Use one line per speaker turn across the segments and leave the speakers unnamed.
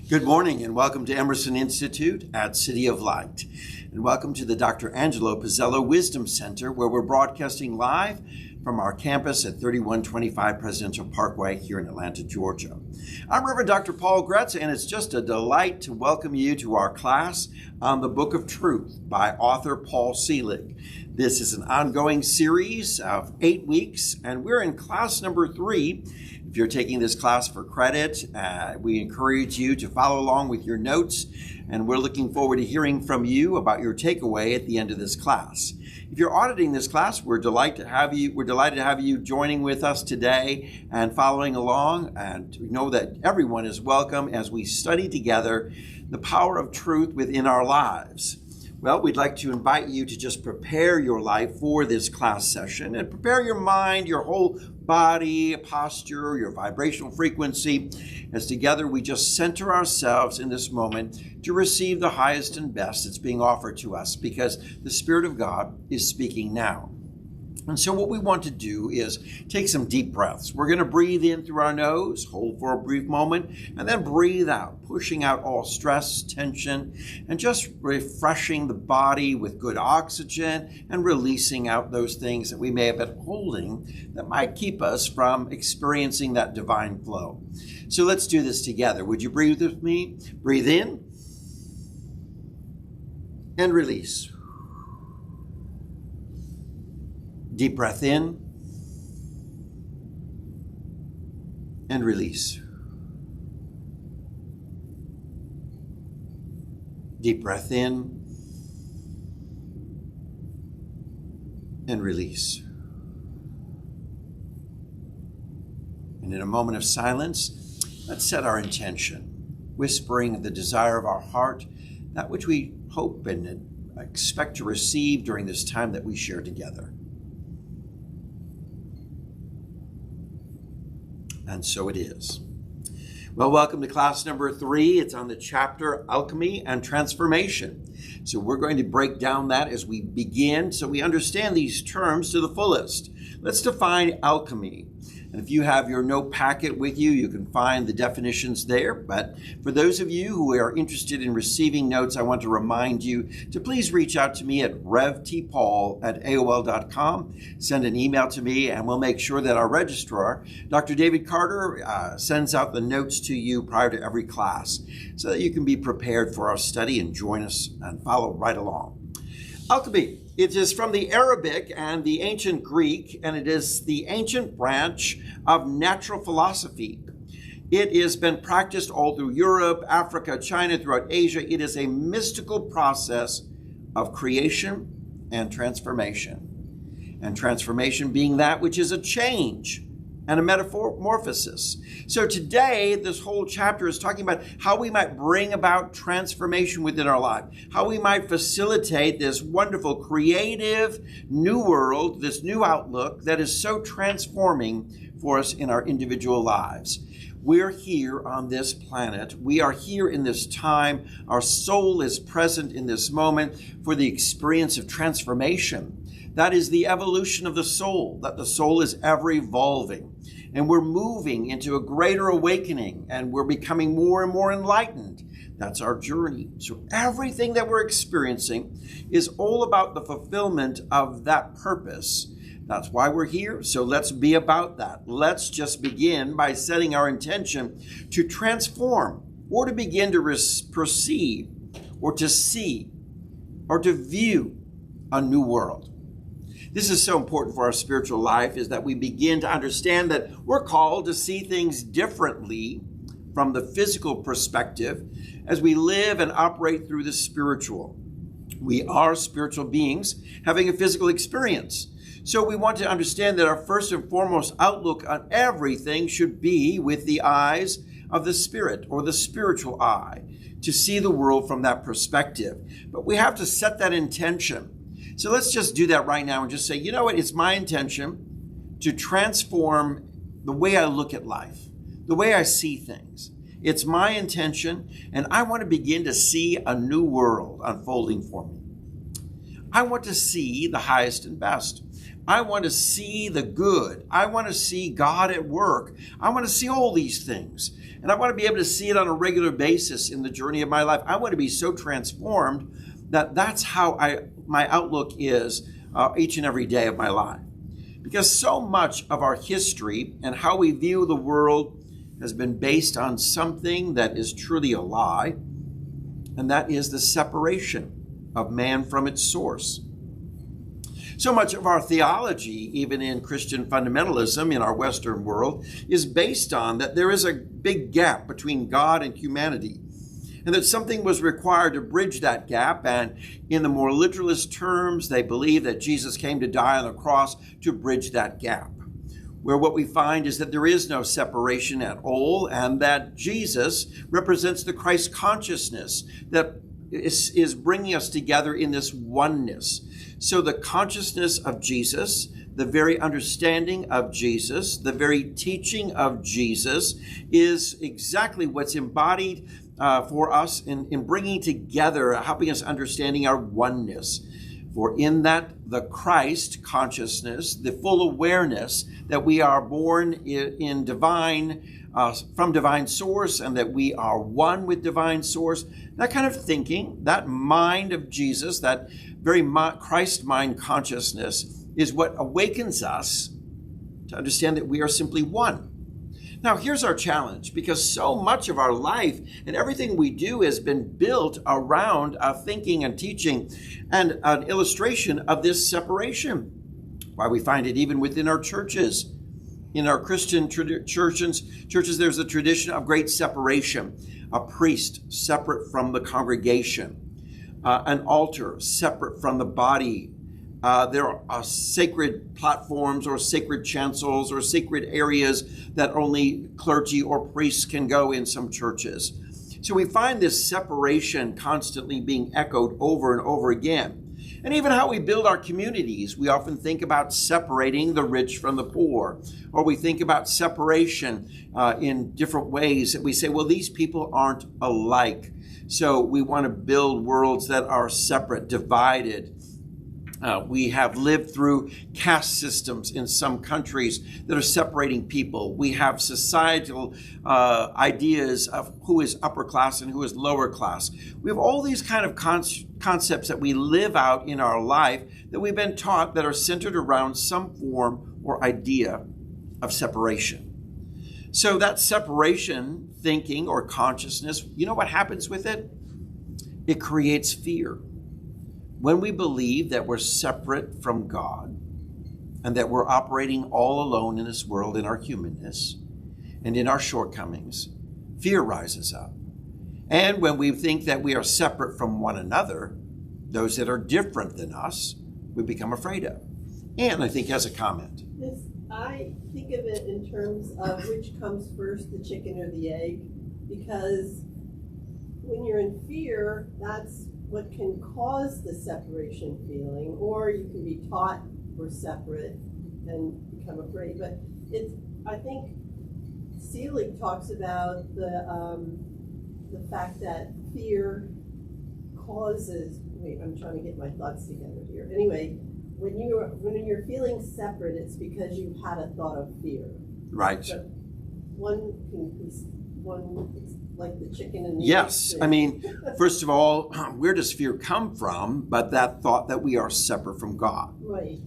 Good morning and welcome to Emerson Institute at City of Light. And welcome to the Dr. Angelo Pizzello Wisdom Center, where we're broadcasting live from our campus at 3125 Presidential Parkway here in Atlanta, Georgia. I'm Reverend Dr. Paul Gretz, and it's just a delight to welcome you to our class on the Book of Truth by author Paul Selig. This is an ongoing series of 8 weeks, and we're in class number 3. If you're taking this class for credit, we encourage you to follow along with your notes, and we're looking forward to hearing from you about your takeaway at the end of this class. If you're auditing this class, we're delighted to have you joining with us today and following along, and we know that everyone is welcome as we study together the power of truth within our lives. Well, we'd like to invite you to just prepare your life for this class session and prepare your mind, your whole body, posture, your vibrational frequency, as together we just center ourselves in this moment to receive the highest and best that's being offered to us, because the Spirit of God is speaking now. And so what we want to do is take some deep breaths. We're going to breathe in through our nose, hold for a brief moment, and then breathe out, pushing out all stress, tension, and just refreshing the body with good oxygen and releasing out those things that we may have been holding that might keep us from experiencing that divine flow. So let's do this together. Would you breathe with me? Breathe in and release. Deep breath in and release. Deep breath in and release. And in a moment of silence, let's set our intention, whispering the desire of our heart, that which we hope and expect to receive during this time that we share together. And so it is. Well, welcome to class number 3. It's on the chapter Alchemy and Transformation. So we're going to break down that as we begin so we understand these terms to the fullest. Let's define alchemy. And if you have your note packet with you, you can find the definitions there. But for those of you who are interested in receiving notes, I want to remind you to please reach out to me at revtpaul@aol.com. Send an email to me, and we'll make sure that our registrar, Dr. David Carter, sends out the notes to you prior to every class so that you can be prepared for our study and join us and follow right along. Alchemy. It is from the Arabic and the ancient Greek, and it is the ancient branch of natural philosophy. It has been practiced all through Europe, Africa, China, throughout Asia. It is a mystical process of creation and transformation. And transformation being that which is a change and a metamorphosis. So today, this whole chapter is talking about how we might bring about transformation within our life, how we might facilitate this wonderful, creative new world, this new outlook that is so transforming for us in our individual lives. We're here on this planet. We are here in this time. Our soul is present in this moment for the experience of transformation. That is the evolution of the soul, that the soul is ever evolving. And we're moving into a greater awakening, and we're becoming more and more enlightened. That's our journey. So everything that we're experiencing is all about the fulfillment of that purpose. That's why we're here. So let's be about that. Let's just begin by setting our intention to transform, or to begin to perceive, or to see, or to view a new world. This is so important for our spiritual life, is that we begin to understand that we're called to see things differently from the physical perspective as we live and operate through the spiritual. We are spiritual beings having a physical experience. So we want to understand that our first and foremost outlook on everything should be with the eyes of the Spirit, or the spiritual eye, to see the world from that perspective. But we have to set that intention. So let's just do that right now and just say, you know what, it's my intention to transform the way I look at life, the way I see things. It's my intention, and I want to begin to see a new world unfolding for me. I want to see the highest and best. I want to see the good. I want to see God at work. I want to see all these things. And I want to be able to see it on a regular basis in the journey of my life. I want to be so transformed that that's how my outlook is each and every day of my life. Because so much of our history and how we view the world has been based on something that is truly a lie, and that is the separation of man from its source. So much of our theology, even in Christian fundamentalism in our Western world, is based on that there is a big gap between God and humanity, and that something was required to bridge that gap. And in the more literalist terms, they believe that Jesus came to die on the cross to bridge that gap, where what we find is that there is no separation at all, and that Jesus represents the Christ consciousness that is bringing us together in this oneness. So the consciousness of Jesus, the very understanding of Jesus, the very teaching of Jesus is exactly what's embodied for us in bringing together, helping us understanding our oneness. For in that, the Christ consciousness, the full awareness that we are born in divine, from divine source, and that we are one with divine source, that kind of thinking, that mind of Jesus, that very Christ mind consciousness is what awakens us to understand that we are simply one. Now, here's our challenge, because so much of our life and everything we do has been built around thinking and teaching and an illustration of this separation. Why we find it even within our churches. In our Christian churches, there's a tradition of great separation. A priest separate from the congregation. An altar separate from the body. There are sacred platforms or sacred chancels or sacred areas that only clergy or priests can go in some churches. So we find this separation constantly being echoed over and over again. And even how we build our communities, we often think about separating the rich from the poor, or we think about separation in different ways that we say, well, these people aren't alike. So we want to build worlds that are separate, divided. We have lived through caste systems in some countries that are separating people. We have societal ideas of who is upper class and who is lower class. We have all these kind of concepts that we live out in our life that we've been taught that are centered around some form or idea of separation. So that separation thinking or consciousness, you know what happens with it? It creates fear. When we believe that we're separate from God and that we're operating all alone in this world in our humanness and in our shortcomings, fear rises up. And when we think that we are separate from one another, those that are different than us, we become afraid of. Anne, I think, has a comment.
Yes, I think of it in terms of which comes first, the chicken or the egg, because when you're in fear, that's what can cause the separation feeling, or you can be taught we're separate and become afraid. But I think Selig talks about the fact that fear causes. Wait, I'm trying to get my thoughts together here. Anyway, when you're feeling separate, it's because you've had a thought of fear.
Right.
So it's like the chicken and the
yes.
egg.
I mean, first of all, where does fear come from? But that thought that we are separate from God.
Right.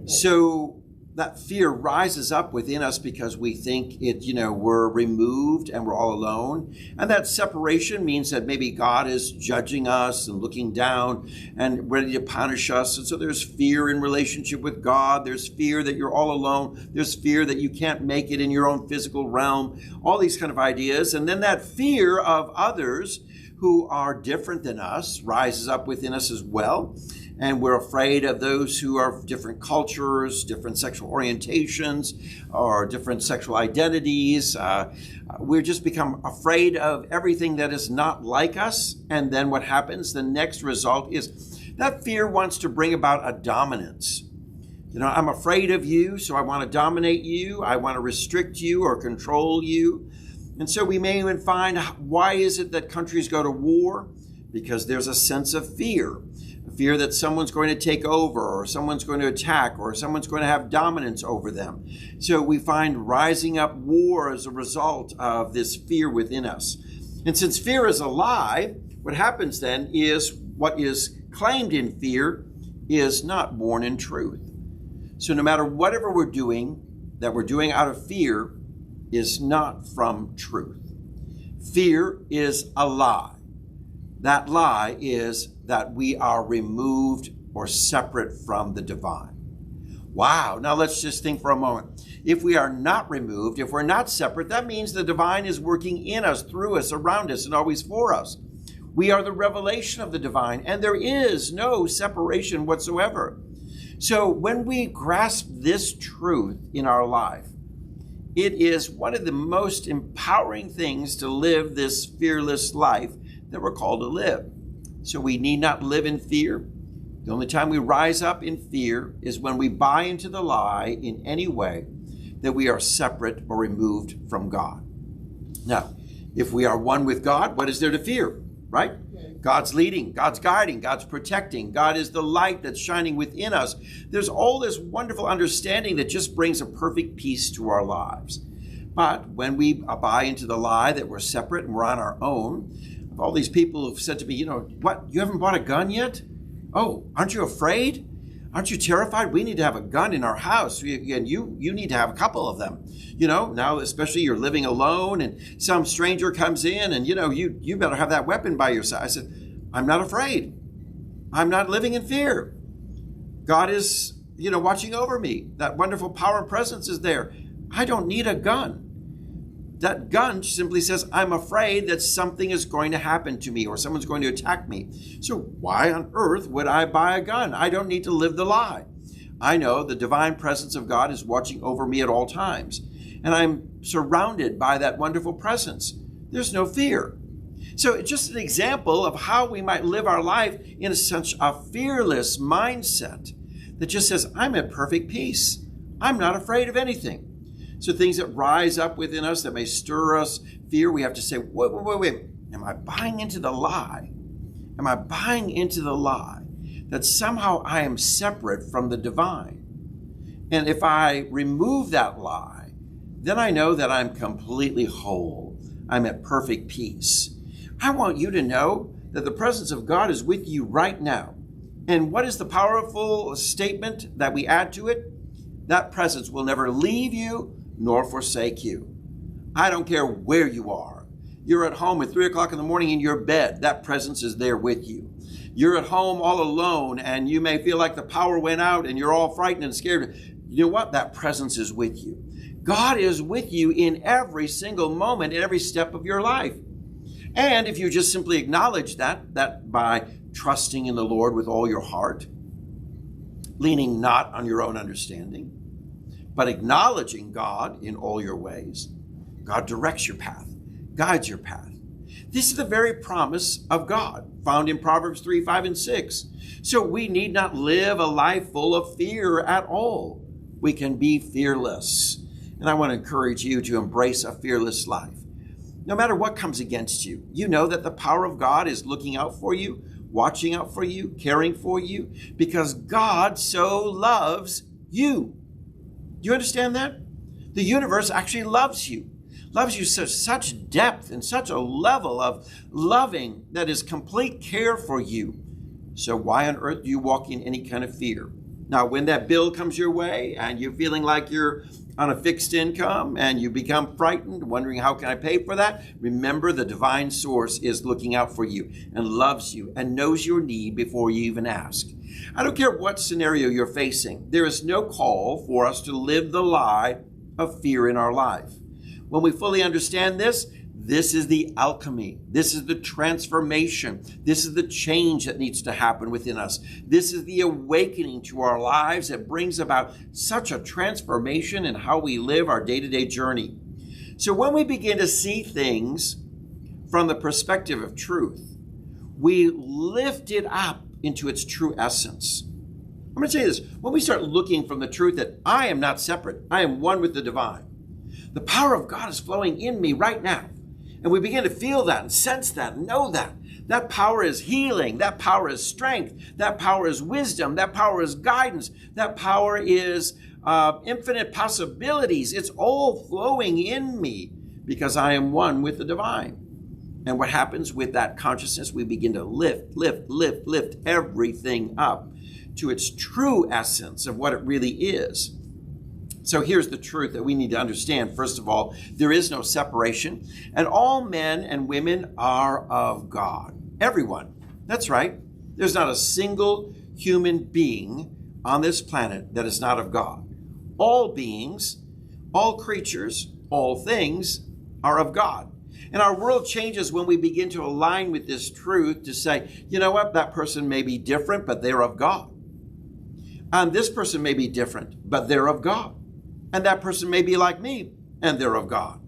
So that fear rises up within us because we think we're removed and we're all alone. And that separation means that maybe God is judging us and looking down and ready to punish us. And so there's fear in relationship with God. There's fear that you're all alone. There's fear that you can't make it in your own physical realm. All these kind of ideas. And then that fear of others who are different than us rises up within us as well. And we're afraid of those who are of different cultures, different sexual orientations, or different sexual identities. We just become afraid of everything that is not like us. And then what happens? The next result is that fear wants to bring about a dominance. I'm afraid of you, so I want to dominate you. I want to restrict you or control you. And so we may even find, why is it that countries go to war? Because there's a sense of fear. fear that someone's going to take over, or someone's going to attack, or someone's going to have dominance over them. So we find rising up war as a result of this fear within us. And since fear is a lie, what happens then is what is claimed in fear is not born in truth. So no matter whatever we're doing, that we're doing out of fear is not from truth. Fear is a lie. That lie is that we are removed or separate from the divine. Wow, now let's just think for a moment. If we are not removed, if we're not separate, that means the divine is working in us, through us, around us, and always for us. We are the revelation of the divine, and there is no separation whatsoever. So when we grasp this truth in our life, it is one of the most empowering things to live this fearless life that we're called to live. So we need not live in fear. The only time we rise up in fear is when we buy into the lie in any way that we are separate or removed from God. Now, if we are one with God, what is there to fear, right? God's leading, God's guiding, God's protecting. God is the light that's shining within us. There's all this wonderful understanding that just brings a perfect peace to our lives. But when we buy into the lie that we're separate and we're on our own, all these people have said to me, what, you haven't bought a gun yet? Oh, aren't you afraid? Aren't you terrified? We need to have a gun in our house. And you need to have a couple of them. Now especially you're living alone and some stranger comes in and, you better have that weapon by your side. I said, I'm not afraid. I'm not living in fear. God is, watching over me. That wonderful power and presence is there. I don't need a gun. That gun simply says, I'm afraid that something is going to happen to me or someone's going to attack me. So why on earth would I buy a gun? I don't need to live the lie. I know the divine presence of God is watching over me at all times, and I'm surrounded by that wonderful presence. There's no fear. So it's just an example of how we might live our life in such a fearless mindset that just says, I'm at perfect peace. I'm not afraid of anything. So things that rise up within us that may stir us fear, we have to say, wait. Am I buying into the lie? Am I buying into the lie that somehow I am separate from the divine? And if I remove that lie, then I know that I'm completely whole. I'm at perfect peace. I want you to know that the presence of God is with you right now. And what is the powerful statement that we add to it? That presence will never leave you nor forsake you. I don't care where you are. You're at home at 3 o'clock in the morning in your bed. That presence is there with you. You're at home all alone and you may feel like the power went out and you're all frightened and scared. You know what? That presence is with you. God is with you in every single moment, in every step of your life. And if you just simply acknowledge that by trusting in the Lord with all your heart, leaning not on your own understanding, but acknowledging God in all your ways, God directs your path, guides your path. This is the very promise of God found in Proverbs 3, 5, and 6. So we need not live a life full of fear at all. We can be fearless. And I want to encourage you to embrace a fearless life. No matter what comes against you, you know that the power of God is looking out for you, watching out for you, caring for you, because God so loves you. Do you understand that? The universe actually loves you such depth and such a level of loving that is complete care for you. So why on earth do you walk in any kind of fear? Now, when that bill comes your way and you're feeling like you're on a fixed income and you become frightened, wondering how can I pay for that? Remember, the divine source is looking out for you and loves you and knows your need before you even ask. I don't care what scenario you're facing. There is no call for us to live the lie of fear in our life. When we fully understand this, this is the alchemy. This is the transformation. This is the change that needs to happen within us. This is the awakening to our lives that brings about such a transformation in how we live our day-to-day journey. So when we begin to see things from the perspective of truth, we lift it up into its true essence. I'm going to say this. When we start looking from the truth that I am not separate, I am one with the divine, the power of God is flowing in me right now. And we begin to feel that and sense that and know that That power is healing. That power is strength. That power is wisdom. That power is guidance. That power is infinite possibilities. It's all flowing in me because I am one with the divine. And what happens with that consciousness? We begin to lift everything up to its true essence of what it really is. So here's the truth that we need to understand. First of all, there is no separation, and all men and women are of God. Everyone. That's right. There's not a single human being on this planet that is not of God. All beings, all creatures, all things are of God. And our world changes when we begin to align with this truth to say, you know what, that person may be different, but they're of God. And this person may be different, but they're of God. And that person may be like me, and they're of God.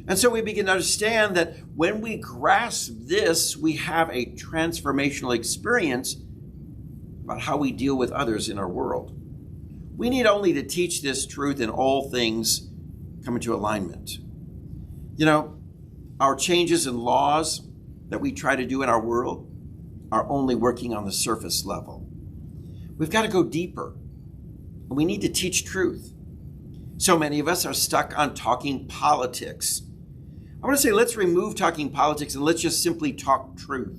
And so we begin to understand that when we grasp this, we have a transformational experience about how we deal with others in our world. We need only to teach this truth and all things come into alignment. You know, our changes in laws that we try to do in our world are only working on the surface level. We've got to go deeper, and we need to teach truth. So many of us are stuck on talking politics. I want to say, let's remove talking politics and let's just simply talk truth.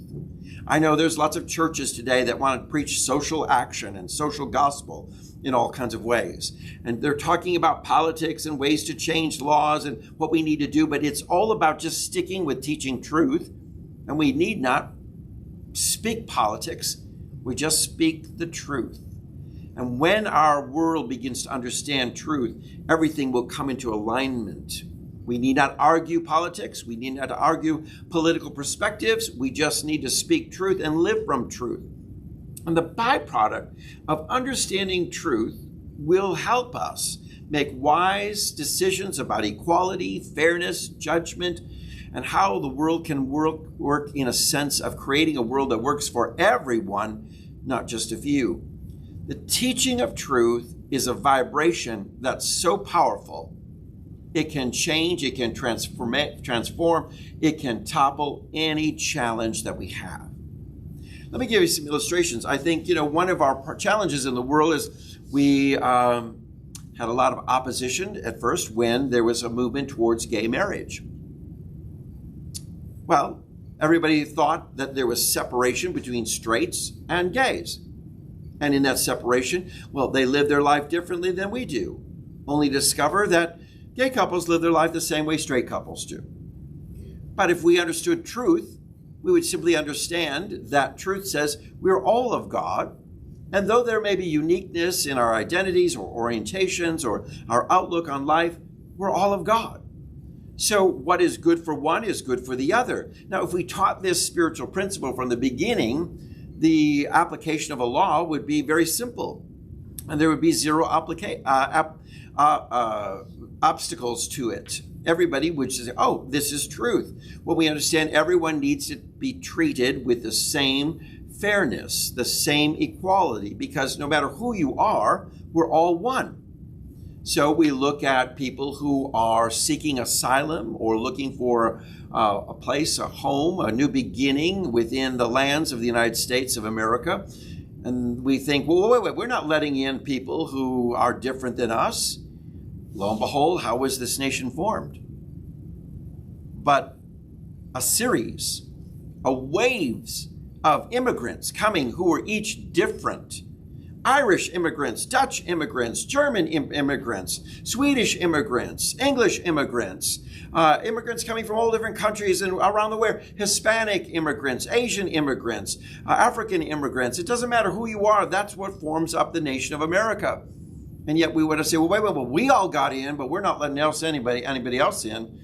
I know there's lots of churches today that want to preach social action and social gospel in all kinds of ways. And they're talking about politics and ways to change laws and what we need to do, but it's all about just sticking with teaching truth. And we need not speak politics. We just speak the truth. And when our world begins to understand truth, everything will come into alignment. We need not argue politics. We need not argue political perspectives. We just need to speak truth and live from truth. And the byproduct of understanding truth will help us make wise decisions about equality, fairness, judgment, and how the world can work in a sense of creating a world that works for everyone, not just a few. The teaching of truth is a vibration that's so powerful. It can change, it can transform, it can topple any challenge that we have. Let me give you some illustrations. I think, one of our challenges in the world is we had a lot of opposition at first when there was a movement towards gay marriage. Well, everybody thought that there was separation between straights and gays. And in that separation, well, they live their life differently than we do. Only discover that gay couples live their life the same way straight couples do. But if we understood truth, we would simply understand that truth says we're all of God. And though there may be uniqueness in our identities or orientations or our outlook on life, we're all of God. So what is good for one is good for the other. Now, if we taught this spiritual principle from the beginning, the application of a law would be very simple. And there would be zero obstacles to it. Everybody would say, oh, this is truth. Well, we understand everyone needs to be treated with the same fairness, the same equality, because no matter who you are, we're all one. So we look at people who are seeking asylum or looking for a place, a home, a new beginning within the lands of the United States of America. And we think, well, wait, we're not letting in people who are different than us. Lo and behold, how was this nation formed? But a series, waves of immigrants coming who were each different. Irish immigrants, Dutch immigrants, German immigrants, Swedish immigrants, English immigrants, immigrants coming from all different countries and around the world, Hispanic immigrants, Asian immigrants, African immigrants. It doesn't matter who you are. That's what forms up the nation of America. And yet we would have said, well, wait, we all got in, but we're not letting anybody else in.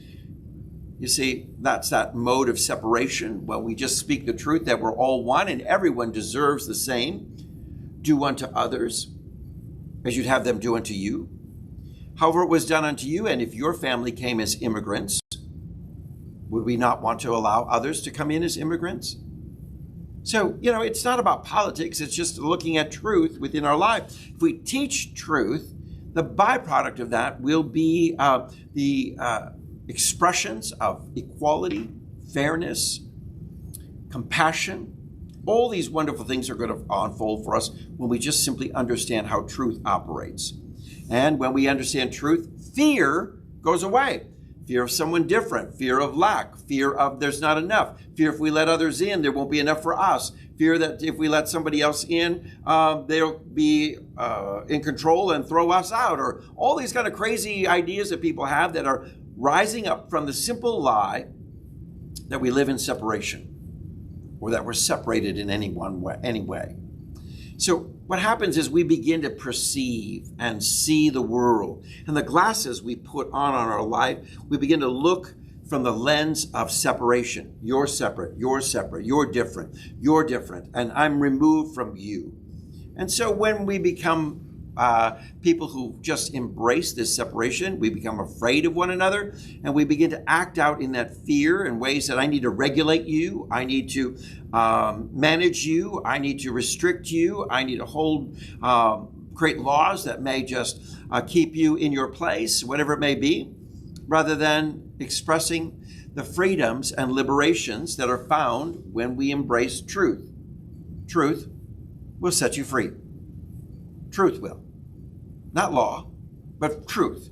You see, that's that mode of separation. Well, we just speak the truth that we're all one and everyone deserves the same. Do unto others as you'd have them do unto you. However it was done unto you, and if your family came as immigrants, would we not want to allow others to come in as immigrants? So, it's not about politics. It's just looking at truth within our life. If we teach truth, the byproduct of that will be the expressions of equality, fairness, compassion. All these wonderful things are going to unfold for us when we just simply understand how truth operates. And when we understand truth, fear goes away. Fear of someone different, fear of lack, fear of there's not enough, fear if we let others in, there won't be enough for us, fear that if we let somebody else in, they'll be in control and throw us out, or all these kind of crazy ideas that people have that are rising up from the simple lie that we live in separation, or that we're separated in any way. So what happens is we begin to perceive and see the world. And the glasses we put on our life, we begin to look from the lens of separation. You're separate, you're separate, you're different, and I'm removed from you. And so when we become people who just embrace this separation, we become afraid of one another, and we begin to act out in that fear in ways that I need to regulate you, I need to manage you, I need to restrict you, I need to create laws that may just keep you in your place, whatever it may be, rather than expressing the freedoms and liberations that are found when we embrace truth. Truth will set you free. Truth will. Not law, but truth.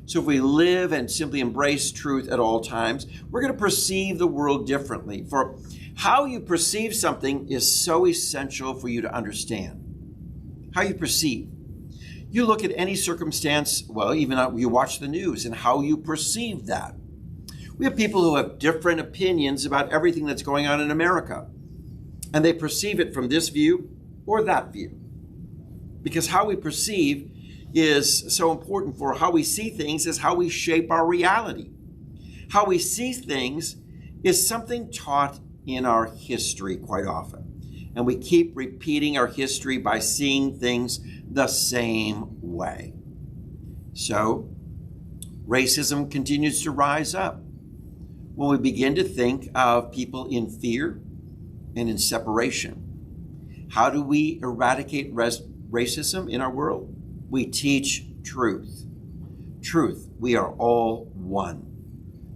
So if we live and simply embrace truth at all times, we're going to perceive the world differently. For how you perceive something is so essential for you to understand. How you perceive. You look at any circumstance, well, even you watch the news and how you perceive that. We have people who have different opinions about everything that's going on in America, and they perceive it from this view or that view. Because how we perceive is so important. For how we see things is how we shape our reality. How we see things is something taught in our history quite often. And we keep repeating our history by seeing things the same way. So racism continues to rise up. When we begin to think of people in fear and in separation, how do we eradicate racism in our world? We teach truth. Truth. We are all one.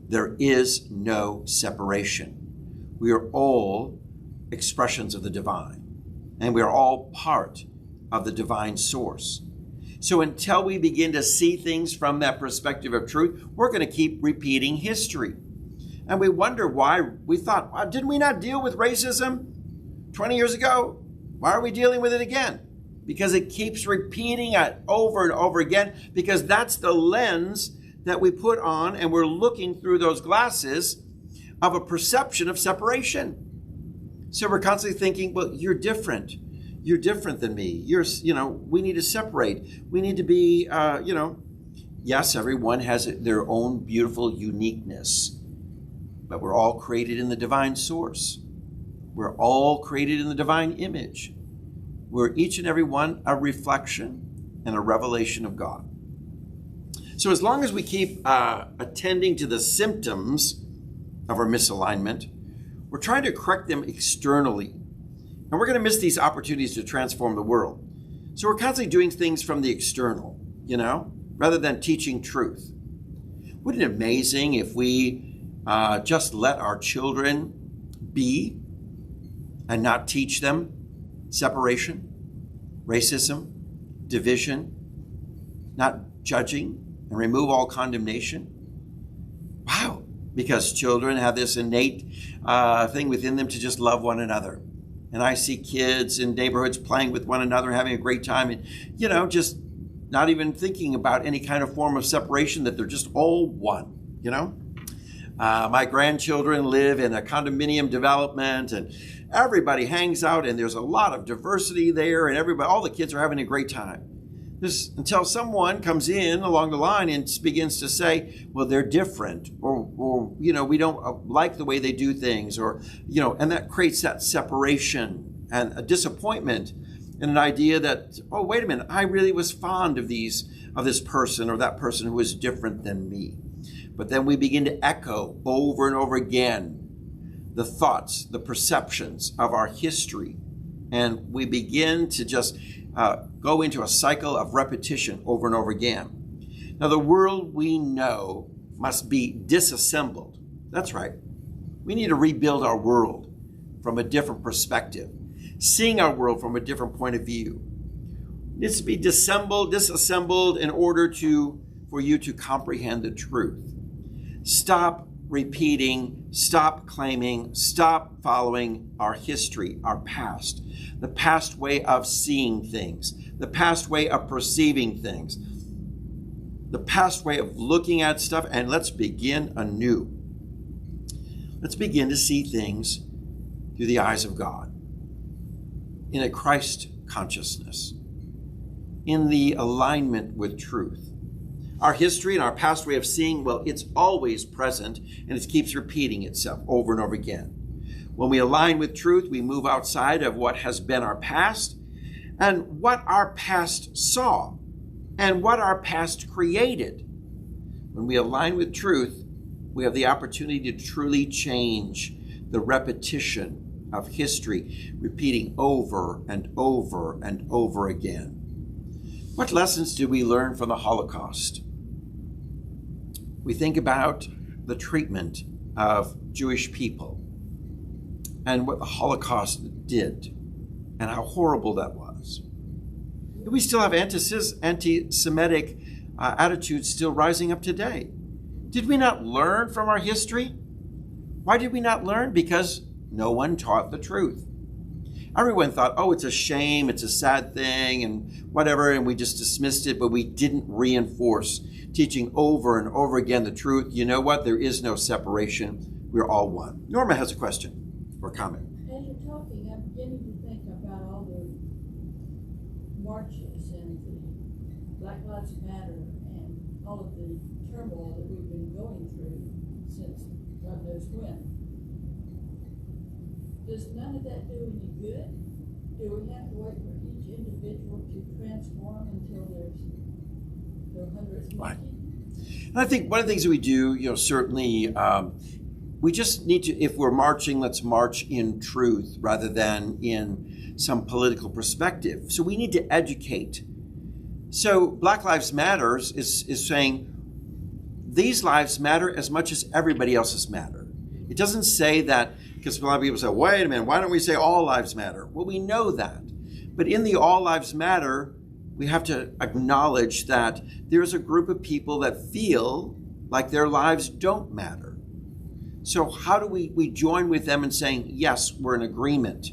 There is no separation. We are all expressions of the divine, and we are all part of the divine source. So until we begin to see things from that perspective of truth, we're going to keep repeating history. And we wonder why we thought, didn't we not deal with racism 20 years ago? Why are we dealing with it again? Because it keeps repeating it over and over again, because that's the lens that we put on, and we're looking through those glasses of a perception of separation. So we're constantly thinking, well, you're different. You're different than me. We need to separate. We need to be, yes, everyone has their own beautiful uniqueness, but we're all created in the divine source. We're all created in the divine image. We're each and every one a reflection and a revelation of God. So as long as we keep attending to the symptoms of our misalignment, we're trying to correct them externally. And we're going to miss these opportunities to transform the world. So we're constantly doing things from the external, rather than teaching truth. Wouldn't it be amazing if we just let our children be and not teach them separation, racism, division, not judging, and remove all condemnation? Wow, because children have this innate thing within them to just love one another. And I see kids in neighborhoods playing with one another, having a great time, and, just not even thinking about any kind of form of separation, that they're just all one, My grandchildren live in a condominium development, and everybody hangs out, and there's a lot of diversity there, and all the kids are having a great time. Just until someone comes in along the line and begins to say, well, they're different, or we don't like the way they do things, or, and that creates that separation and a disappointment and an idea that, oh, wait a minute, I really was fond of this person or that person who was different than me. But then we begin to echo over and over again the thoughts, the perceptions of our history, and we begin to just go into a cycle of repetition over and over again. Now, the world we know must be disassembled. That's right. We need to rebuild our world. from a different perspective, seeing our world from a different point of view. It needs to be disassembled in order for you to comprehend the truth. Stop repeating, stop claiming, stop following our history, our past, the past way of seeing things, the past way of perceiving things, the past way of looking at stuff, and let's begin anew. Let's begin to see things through the eyes of God, in a Christ consciousness, in the alignment with truth. Our history and our past way of seeing, well, it's always present, and it keeps repeating itself over and over again. When we align with truth, we move outside of what has been our past and what our past saw and what our past created. When we align with truth, we have the opportunity to truly change the repetition of history, repeating over and over and over again. What lessons did we learn from the Holocaust? We think about the treatment of Jewish people and what the Holocaust did and how horrible that was. We still have anti-Semitic attitudes still rising up today. Did we not learn from our history? Why did we not learn? Because no one taught the truth. Everyone thought, oh, it's a shame, it's a sad thing, and whatever, and we just dismissed it, but we didn't reinforce teaching over and over again the truth. You know what? There is no separation. We're all one. Norma has a question or comment.
As you're talking, I'm beginning to think about all the marches and the Black Lives Matter and all of the turmoil that we've been going through since God knows when. Does none of that do any good? Do we have to wait for each individual to transform until there are hundreds of
Right. And I think one of the things that we do, certainly we just need to, if we're marching, let's march in truth rather than in some political perspective. So we need to educate. So Black Lives Matter is saying these lives matter as much as everybody else's matter. It doesn't say that, because a lot of people say, wait a minute, why don't we say all lives matter? Well, we know that. But in the all lives matter, we have to acknowledge that there's a group of people that feel like their lives don't matter. So how do we join with them in saying, yes, we're in agreement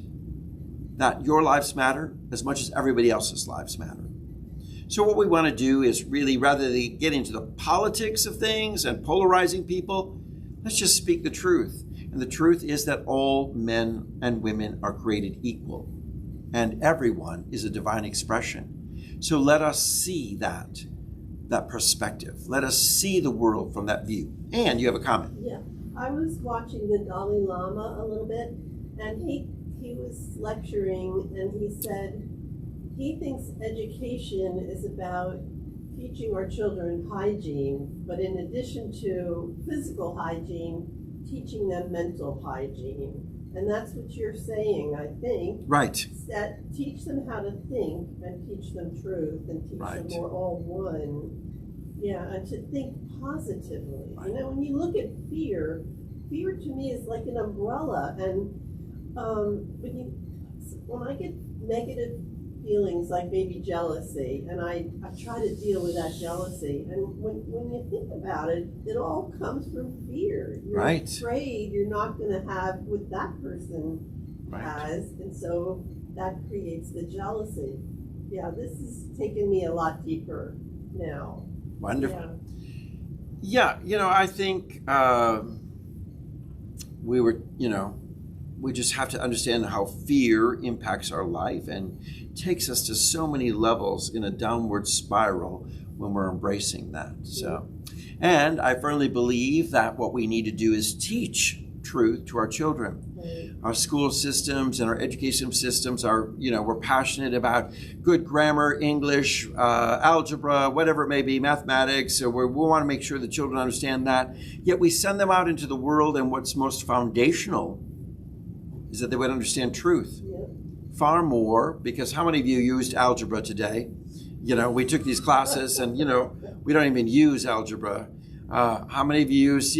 that your lives matter as much as everybody else's lives matter. So what we want to do is really, rather than get into the politics of things and polarizing people, let's just speak the truth. And the truth is that all men and women are created equal, and everyone is a divine expression. So let us see that perspective. Let us see the world from that view. And you have a comment.
Yeah, I was watching the Dalai Lama a little bit, and he was lecturing, and he said he thinks education is about teaching our children hygiene, but in addition to physical hygiene, teaching them mental hygiene. And that's what you're saying, I think.
Right.
That teach them how to think and teach them truth and teach
Right.
them we're all one. Yeah, and to think positively.
Right.
You know, when you look at fear to me is like an umbrella. And when I get negative feelings like maybe jealousy, and I try to deal with that jealousy, and when you think about it, it all comes from fear. You're
Right.
afraid you're not going to have what that person
Right.
has, and so that creates the jealousy. Yeah, this is taking me a lot deeper now.
Wonderful.
Yeah.
Yeah, I think we just have to understand how fear impacts our life and takes us to so many levels in a downward spiral when we're embracing that. So, and I firmly believe that what we need to do is teach truth to our children. Our school systems and our education systems are, we're passionate about good grammar, English, algebra, whatever it may be, mathematics. So we want to make sure the children understand that. Yet we send them out into the world, and what's most foundational is that they would understand truth.
Yeah.
Far more, because how many of you used algebra today? We took these classes and, we don't even use algebra. How many of you use,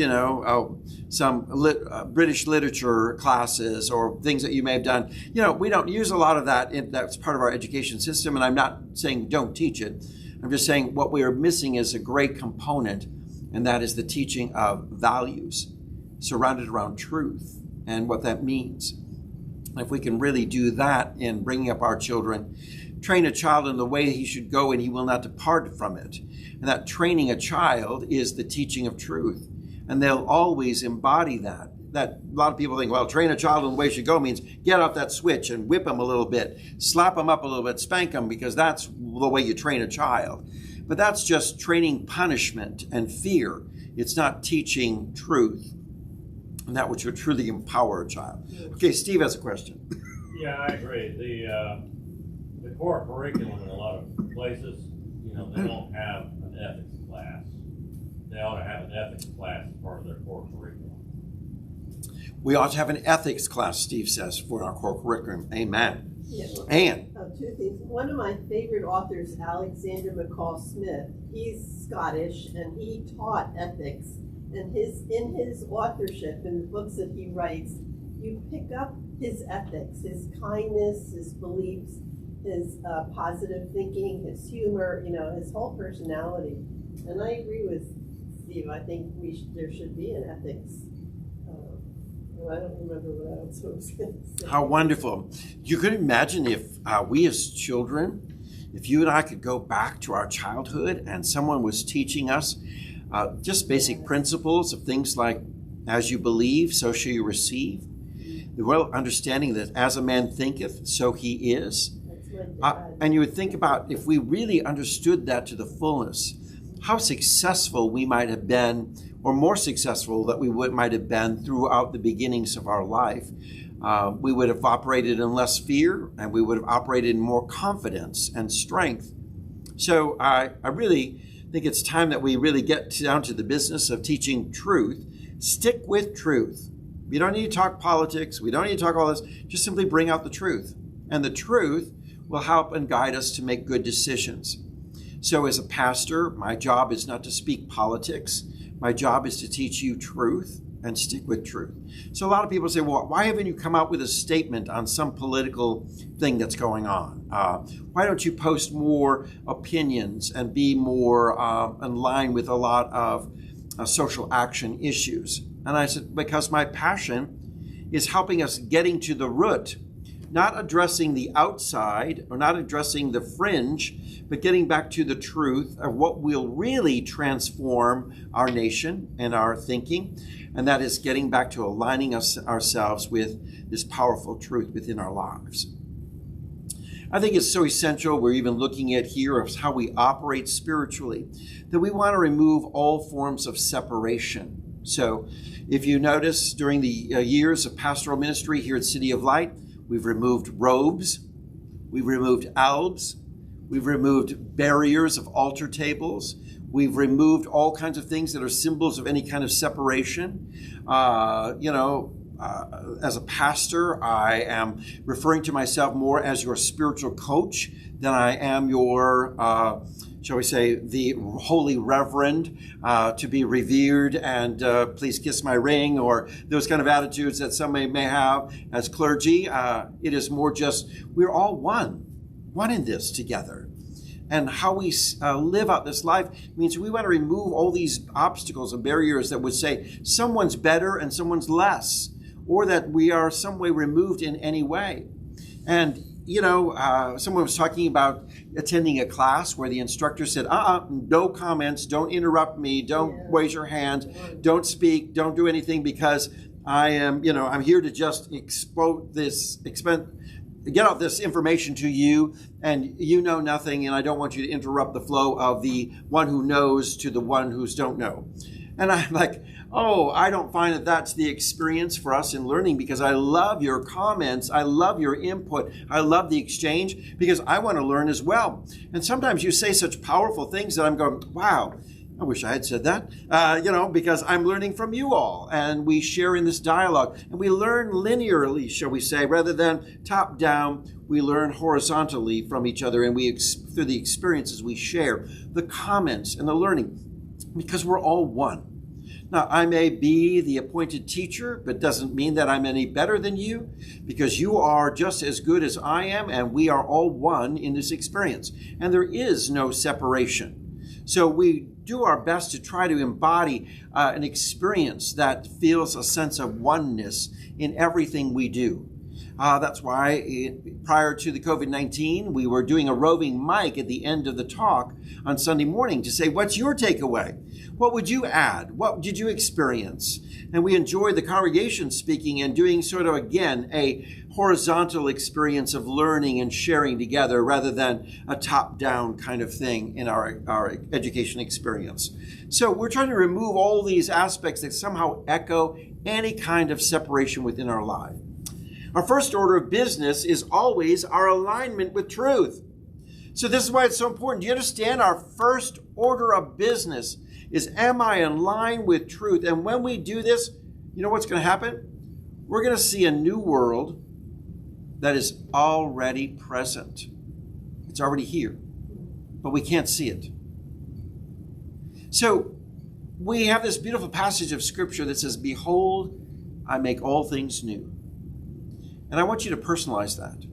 some British literature classes or things that you may have done? We don't use a lot of that. That's part of our education system, and I'm not saying don't teach it. I'm just saying what we are missing is a great component, and that is the teaching of values surrounded around truth and what that means. And if we can really do that in bringing up our children, train a child in the way he should go and he will not depart from it. And that training a child is the teaching of truth. And they'll always embody that. That a lot of people think, well, train a child in the way he should go means get off that switch and whip him a little bit, slap him up a little bit, spank him, because that's the way you train a child. But that's just training punishment and fear. It's not teaching truth, and that which would truly empower a child. Okay, Steve has a question.
Yeah, I agree. The core curriculum in a lot of places, they don't have an ethics class. They ought to have an ethics class as part of their core curriculum.
We ought to have an ethics class, Steve says, for our core curriculum. Amen.
Yeah, well,
And
two things. One of my favorite authors, Alexander McCall Smith, he's Scottish and he taught ethics. And in his authorship, in the books that he writes, you pick up his ethics, his kindness, his beliefs, his positive thinking, his humor, his whole personality. And I agree with Steve. I think there should be an ethics. I don't remember what else I was going to say.
how wonderful. You could imagine if we as children, if you and I could go back to our childhood and someone was teaching us just basic principles of things like, as you believe, so shall you receive. The real understanding that as a man thinketh, so he is. And you would think about if we really understood that to the fullness, how successful we might have been, or more successful that we might have been throughout the beginnings of our life. We would have operated in less fear, and we would have operated in more confidence and strength. So I really think it's time that we really get down to the business of teaching truth. Stick with truth. We don't need to talk politics. We don't need to talk all this. Just simply bring out the truth. And the truth will help and guide us to make good decisions. So as a pastor, my job is not to speak politics. My job is to teach you truth and stick with truth. So a lot of people say, well, why haven't you come out with a statement on some political thing that's going on? Why don't you post more opinions and be more in line with a lot of social action issues? And I said, because my passion is helping us getting to the root, not addressing the outside or not addressing the fringe, but getting back to the truth of what will really transform our nation and our thinking. And that is getting back to aligning ourselves with this powerful truth within our lives. I think it's so essential, we're even looking at here of how we operate spiritually, that we want to remove all forms of separation. So if you notice during the years of pastoral ministry here at City of Light, we've removed robes, we've removed albs, we've removed barriers of altar tables, we've removed all kinds of things that are symbols of any kind of separation. As a pastor, I am referring to myself more as your spiritual coach than I am your, shall we say, the holy reverend, to be revered and please kiss my ring, or those kind of attitudes that some may have as clergy. It is more just, we're all one in this together. And how we live out this life means we want to remove all these obstacles and barriers that would say someone's better and someone's less, or that we are some way removed in any way. And someone was talking about attending a class where the instructor said, no comments, don't interrupt me, don't raise your hand, don't speak, don't do anything, because I am, I'm here to just get out this information to you, and you know nothing, and I don't want you to interrupt the flow of the one who knows to the one who don't know. And I'm like, I don't find that that's the experience for us in learning, because I love your comments. I love your input. I love the exchange, because I want to learn as well. And sometimes you say such powerful things that I'm going, wow, I wish I had said that, because I'm learning from you all. And we share in this dialogue. And we learn linearly, shall we say, rather than top down. We learn horizontally from each other. And through the experiences we share, the comments and the learning. because we're all one. Now, I may be the appointed teacher, but doesn't mean that I'm any better than you, because you are just as good as I am, and we are all one in this experience. And there is no separation. So we do our best to try to embody an experience that feels a sense of oneness in everything we do. That's why prior to the COVID-19, we were doing a roving mic at the end of the talk on Sunday morning to say, what's your takeaway? What would you add? What did you experience? And we enjoyed the congregation speaking and doing sort of, again, a horizontal experience of learning and sharing together rather than a top-down kind of thing in our education experience. So we're trying to remove all these aspects that somehow echo any kind of separation within our life. Our first order of business is always our alignment with truth. So this is why it's so important. Do you understand? Our first order of business is, am I in line with truth? And when we do this, you know what's going to happen? We're going to see a new world that is already present. It's already here, but we can't see it. So we have this beautiful passage of Scripture that says, behold, I make all things new. And I want you to personalize that.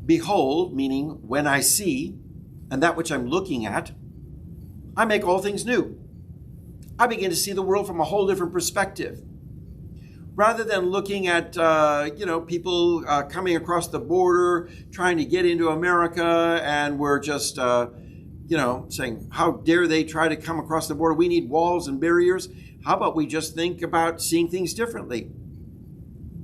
Behold, meaning when I see, and that which I'm looking at, I make all things new. I begin to see the world from a whole different perspective. Rather than looking at, people coming across the border, trying to get into America, and we're just, saying, how dare they try to come across the border? We need walls and barriers. How about we just think about seeing things differently?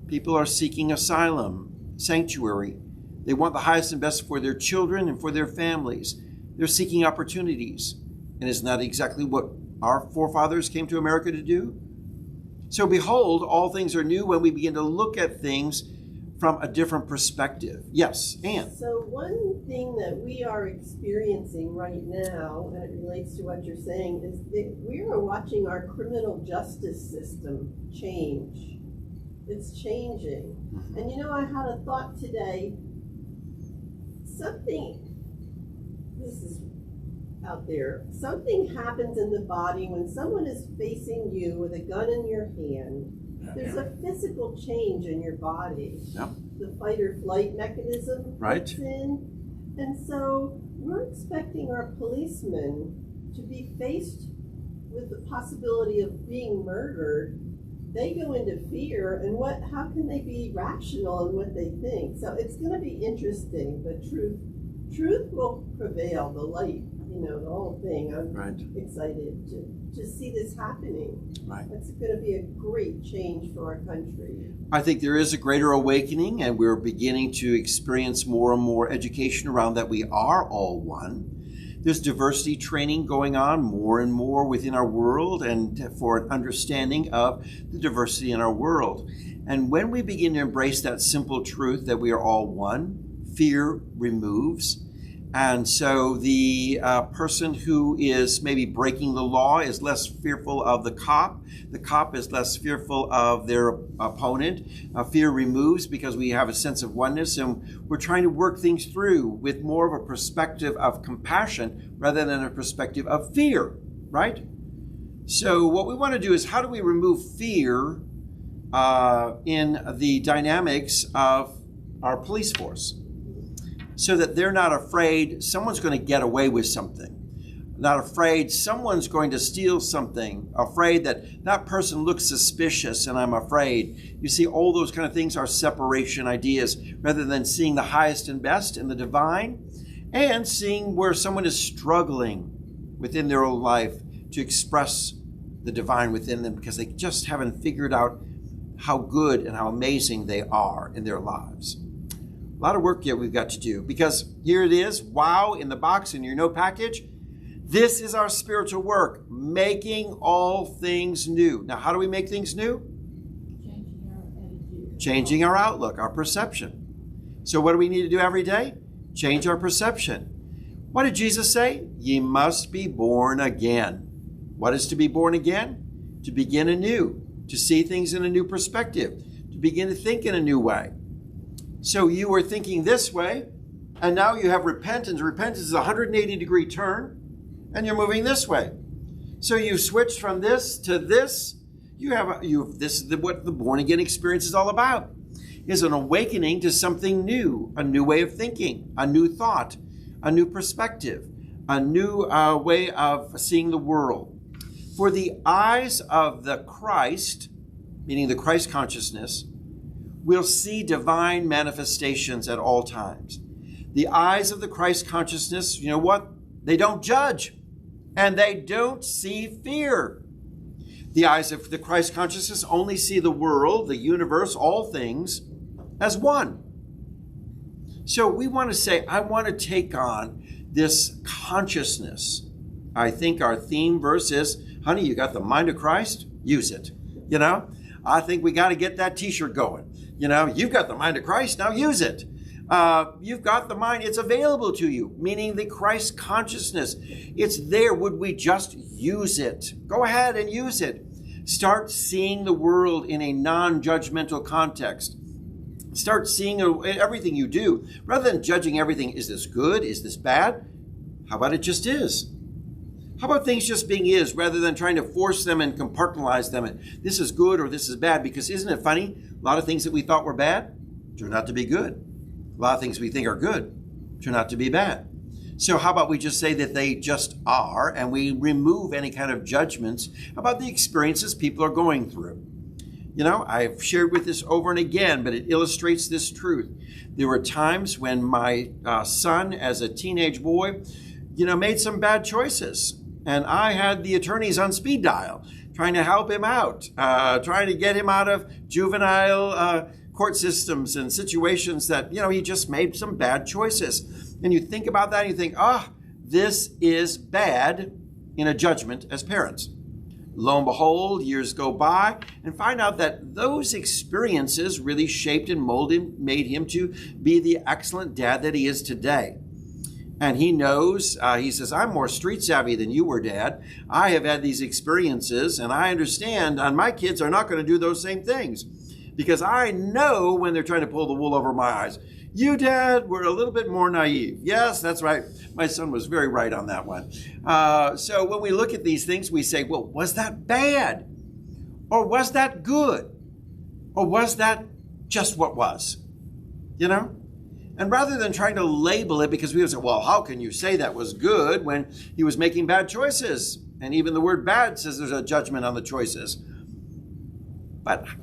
People are seeking asylum, sanctuary. They want the highest and best for their children and for their families. They're seeking opportunities. And isn't that exactly what our forefathers came to America to do? So behold, all things are new when we begin to look at things from a different perspective. Yes, Anne.
So one thing that we are experiencing right now, and it relates to what you're saying, is that we are watching our criminal justice system change. It's changing. And I had a thought today. This is out there. Something happens in the body when someone is facing you with a gun in your hand. There's a physical change in your body.
Yep.
The fight or flight mechanism kicks in. And so we're expecting our policemen to be faced with the possibility of being murdered. They go into fear, and how can they be rational in what they think? So it's going to be interesting, but truth will prevail, the light, the whole thing. I'm excited to see this happening.
Right.
It's going to be a great change for our country.
I think there is a greater awakening, and we're beginning to experience more and more education around that we are all one. There's diversity training going on more and more within our world, and for an understanding of the diversity in our world. And when we begin to embrace that simple truth that we are all one, fear removes. And so the person who is maybe breaking the law is less fearful of the cop. The cop is less fearful of their opponent. Fear removes because we have a sense of oneness, and we're trying to work things through with more of a perspective of compassion rather than a perspective of fear, right? So what we want to do is, how do we remove fear in the dynamics of our police force, so that they're not afraid someone's going to get away with something, not afraid someone's going to steal something, afraid that that person looks suspicious and I'm afraid. You see, all those kind of things are separation ideas, rather than seeing the highest and best in the divine and seeing where someone is struggling within their own life to express the divine within them because they just haven't figured out how good and how amazing they are in their lives. A lot of work yet we've got to do, because here it is, wow, in the box in your note package. This is our spiritual work, making all things new. Now, how do we make things new?
Changing our attitude.
Changing our outlook, our perception. So what do we need to do every day? Change our perception. What did Jesus say? Ye must be born again. What is to be born again? To begin anew, to see things in a new perspective, to begin to think in a new way. So you were thinking this way, and now you have repentance. Repentance is a 180-degree turn, and you're moving this way. So you've switched from this to this. This is what the born again experience is all about. Is an awakening to something new, a new way of thinking, a new thought, a new perspective, a new way of seeing the world. For the eyes of the Christ, meaning the Christ consciousness, will see divine manifestations at all times. The eyes of the Christ consciousness, you know what? They don't judge, and they don't see fear. The eyes of the Christ consciousness only see the world, the universe, all things as one. So we want to say, I want to take on this consciousness. I think our theme verse is, honey, you got the mind of Christ? Use it. You know, I think we got to get that t-shirt going. You know, you've got the mind of Christ, now use it. You've got the mind, it's available to you, meaning the Christ consciousness. It's there. Would we just use it? Go ahead and use it. Start seeing the world in a non-judgmental context. Start seeing everything you do. Rather than judging everything, is this good? Is this bad? How about it just is? How about things just being is, rather than trying to force them and compartmentalize them? And this is good or this is bad, because isn't it funny? A lot of things that we thought were bad turn out to be good. A lot of things we think are good turn out to be bad. So how about we just say that they just are, and we remove any kind of judgments about the experiences people are going through. You know, I've shared with this over and again, but it illustrates this truth. There were times when my son, as a teenage boy, you know, made some bad choices. And I had the attorneys on speed dial, trying to help him out, trying to get him out of juvenile court systems and situations that, you know, he just made some bad choices. And you think about that and you think, this is bad in a judgment as parents. Lo and behold, years go by and find out that those experiences really shaped and molded, made him to be the excellent dad that he is today. And he knows, he says, I'm more street savvy than you were, Dad. I have had these experiences and I understand, and my kids are not going to do those same things because I know when they're trying to pull the wool over my eyes. You, Dad, were a little bit more naive. Yes, that's right. My son was very right on that one. So when we look at these things, we say, well, was that bad? Or was that good? Or was that just what was? You know? And rather than trying to label it, because we would say, well, how can you say that was good when he was making bad choices? And even the word bad says there's a judgment on the choices.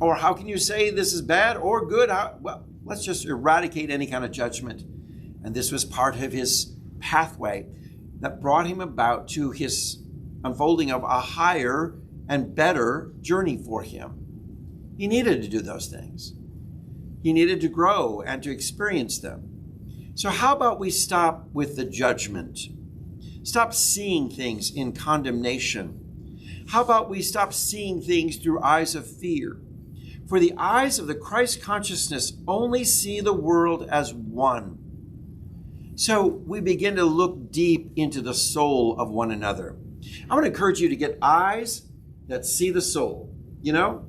Or how can you say this is bad or good? Well, let's just eradicate any kind of judgment. And this was part of his pathway that brought him about to his unfolding of a higher and better journey for him. He needed to do those things. He needed to grow and to experience them. So how about we stop with the judgment? Stop seeing things in condemnation. How about we stop seeing things through eyes of fear? For the eyes of the Christ consciousness only see the world as one. So we begin to look deep into the soul of one another. I want to encourage you to get eyes that see the soul. You know,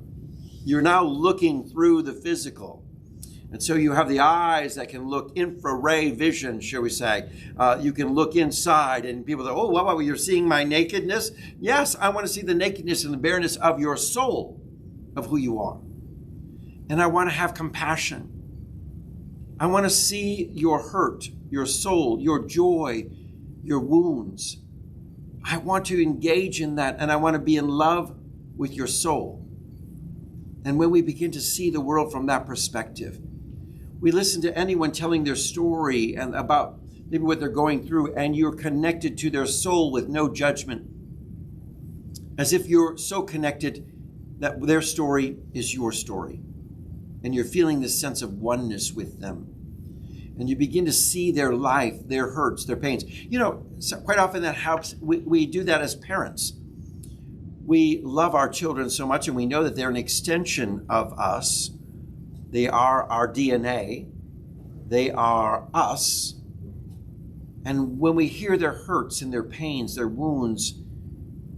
you're now looking through the physical. And so you have the eyes that can look infrared vision, shall we say. You can look inside and people say, oh, wow, you're seeing my nakedness? Yes, I want to see the nakedness and the bareness of your soul, of who you are. And I want to have compassion. I want to see your hurt, your soul, your joy, your wounds. I want to engage in that, and I want to be in love with your soul. And when we begin to see the world from that perspective, we listen to anyone telling their story and about maybe what they're going through, and you're connected to their soul with no judgment, as if you're so connected that their story is your story. And you're feeling this sense of oneness with them. And you begin to see their life, their hurts, their pains. You know, so quite often that helps. We do that as parents. We love our children so much, and we know that they're an extension of us. They are our DNA. They are us. And when we hear their hurts and their pains, their wounds,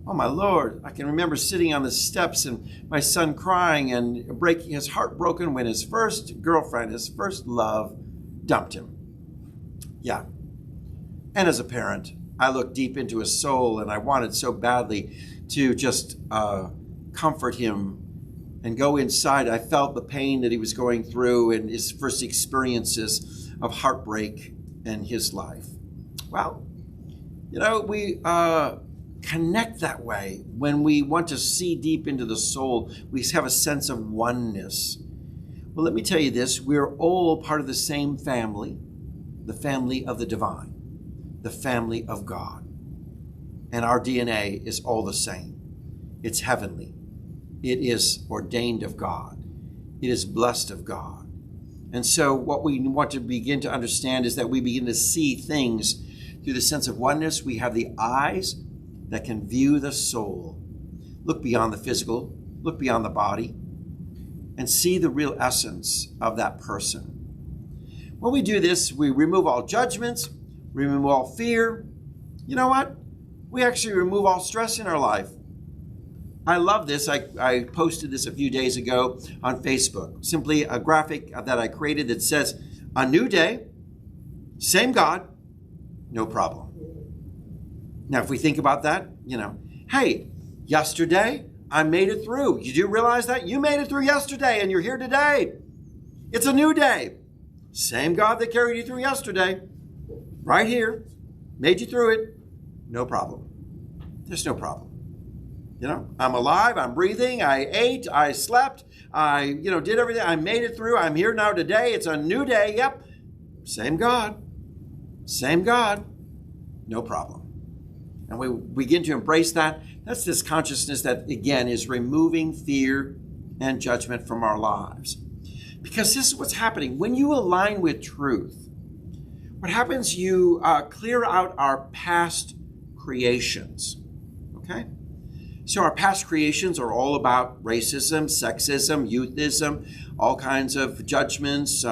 oh my Lord, I can remember sitting on the steps and my son crying and breaking his heart broken when his first girlfriend, his first love, dumped him. Yeah. And as a parent, I looked deep into his soul, and I wanted so badly to just comfort him and go inside. I felt the pain that he was going through and his first experiences of heartbreak in his life. Well, we connect that way when we want to see deep into the soul. We have a sense of oneness. Well, let me tell you this. We're all part of the same family, the family of the divine, the family of God. And our DNA is all the same. It's heavenly. It is ordained of God. It is blessed of God. And so what we want to begin to understand is that we begin to see things through the sense of oneness. We have the eyes that can view the soul, look beyond the physical, look beyond the body, and see the real essence of that person. When we do this, we remove all judgments, remove all fear. You know what? We actually remove all stress in our life. I love this. I posted this a few days ago on Facebook. Simply a graphic that I created that says, a new day, same God, no problem. Now, if we think about that, hey, yesterday, I made it through. You do realize that? You made it through yesterday and you're here today. It's a new day. Same God that carried you through yesterday, right here, made you through it, no problem. There's no problem. I'm alive, I'm breathing, I ate, I slept, I, did everything. I made it through. I'm here now today. It's a new day. Yep. Same God, no problem. And we begin to embrace that. That's this consciousness that, again, is removing fear and judgment from our lives. Because this is what's happening. When you align with truth, what happens, you clear out our past creations, okay? So our past creations are all about racism, sexism, youthism, all kinds of judgments.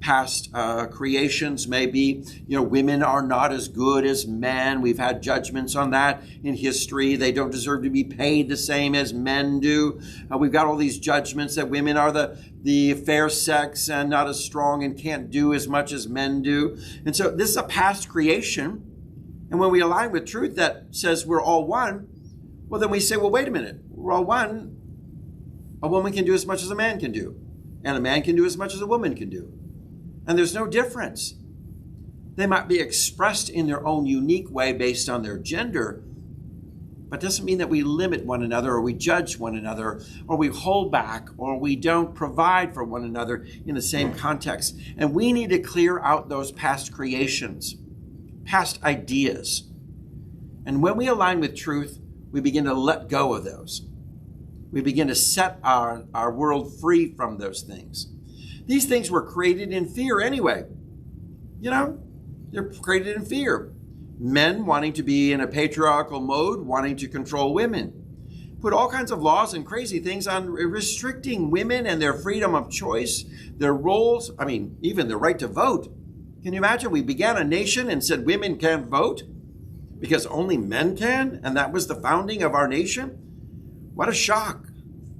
Past creations may be, women are not as good as men. We've had judgments on that in history. They don't deserve to be paid the same as men do. We've got all these judgments that women are the fair sex and not as strong and can't do as much as men do. And so this is a past creation. And when we align with truth that says we're all one, well, then we say, well, wait a minute. We're all one. A woman can do as much as a man can do. And a man can do as much as a woman can do. And there's no difference. They might be expressed in their own unique way based on their gender, but it doesn't mean that we limit one another or we judge one another or we hold back or we don't provide for one another in the same context. And we need to clear out those past creations, past ideas. And when we align with truth, we begin to let go of those. We begin to set our world free from those things. These things were created in fear anyway. They're created in fear. Men wanting to be in a patriarchal mode, wanting to control women. Put all kinds of laws and crazy things on restricting women and their freedom of choice, their roles, even the right to vote. Can you imagine? We began a nation and said women can't vote because only men can, and that was the founding of our nation? What a shock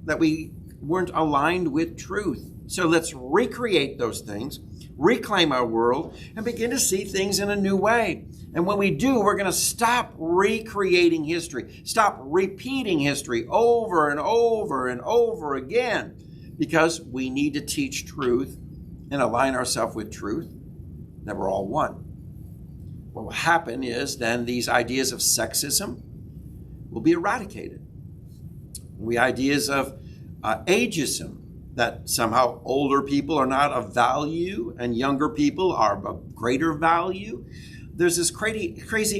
that we weren't aligned with truth. So let's recreate those things, reclaim our world, and begin to see things in a new way. And when we do, we're going to stop recreating history, stop repeating history over and over and over again, because we need to teach truth and align ourselves with truth, that we're all one. What will happen is then these ideas of sexism will be eradicated. The ideas of ageism, that somehow older people are not of value and younger people are of greater value. There's this crazy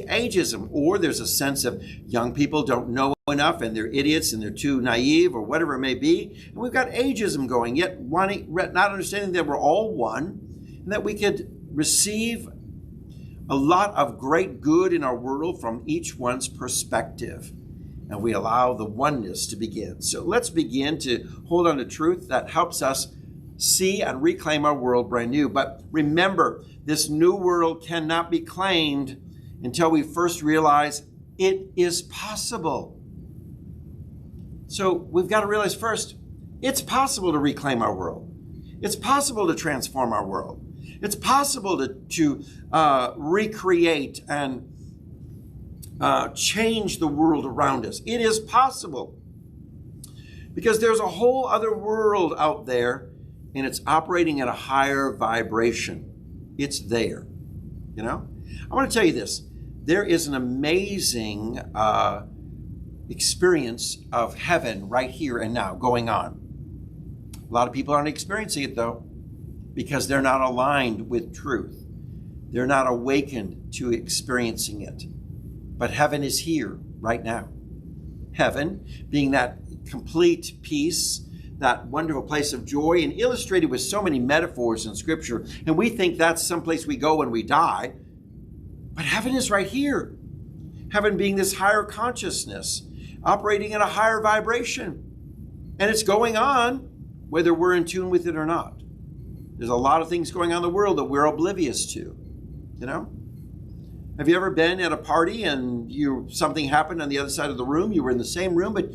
ageism, or there's a sense of young people don't know enough and they're idiots and they're too naive or whatever it may be. And we've got ageism going, yet not understanding that we're all one and that we could receive a lot of great good in our world from each one's perspective. And we allow the oneness to begin. So let's begin to hold on to truth that helps us see and reclaim our world brand new. But remember, this new world cannot be claimed until we first realize it is possible. So we've got to realize first, it's possible to reclaim our world. It's possible to transform our world. It's possible to recreate and change the world around us. It is possible because there's a whole other world out there and it's operating at a higher vibration. It's there, you know? I want to tell you this. There is an amazing experience of heaven right here and now going on. A lot of people aren't experiencing it though because they're not aligned with truth. They're not awakened to experiencing it. But heaven is here right now. Heaven being that complete peace, that wonderful place of joy, and illustrated with so many metaphors in Scripture. And we think that's someplace we go when we die. But heaven is right here. Heaven being this higher consciousness, operating at a higher vibration. And it's going on whether we're in tune with it or not. There's a lot of things going on in the world that we're oblivious to, you know? Have you ever been at a party and something happened on the other side of the room? You were in the same room, but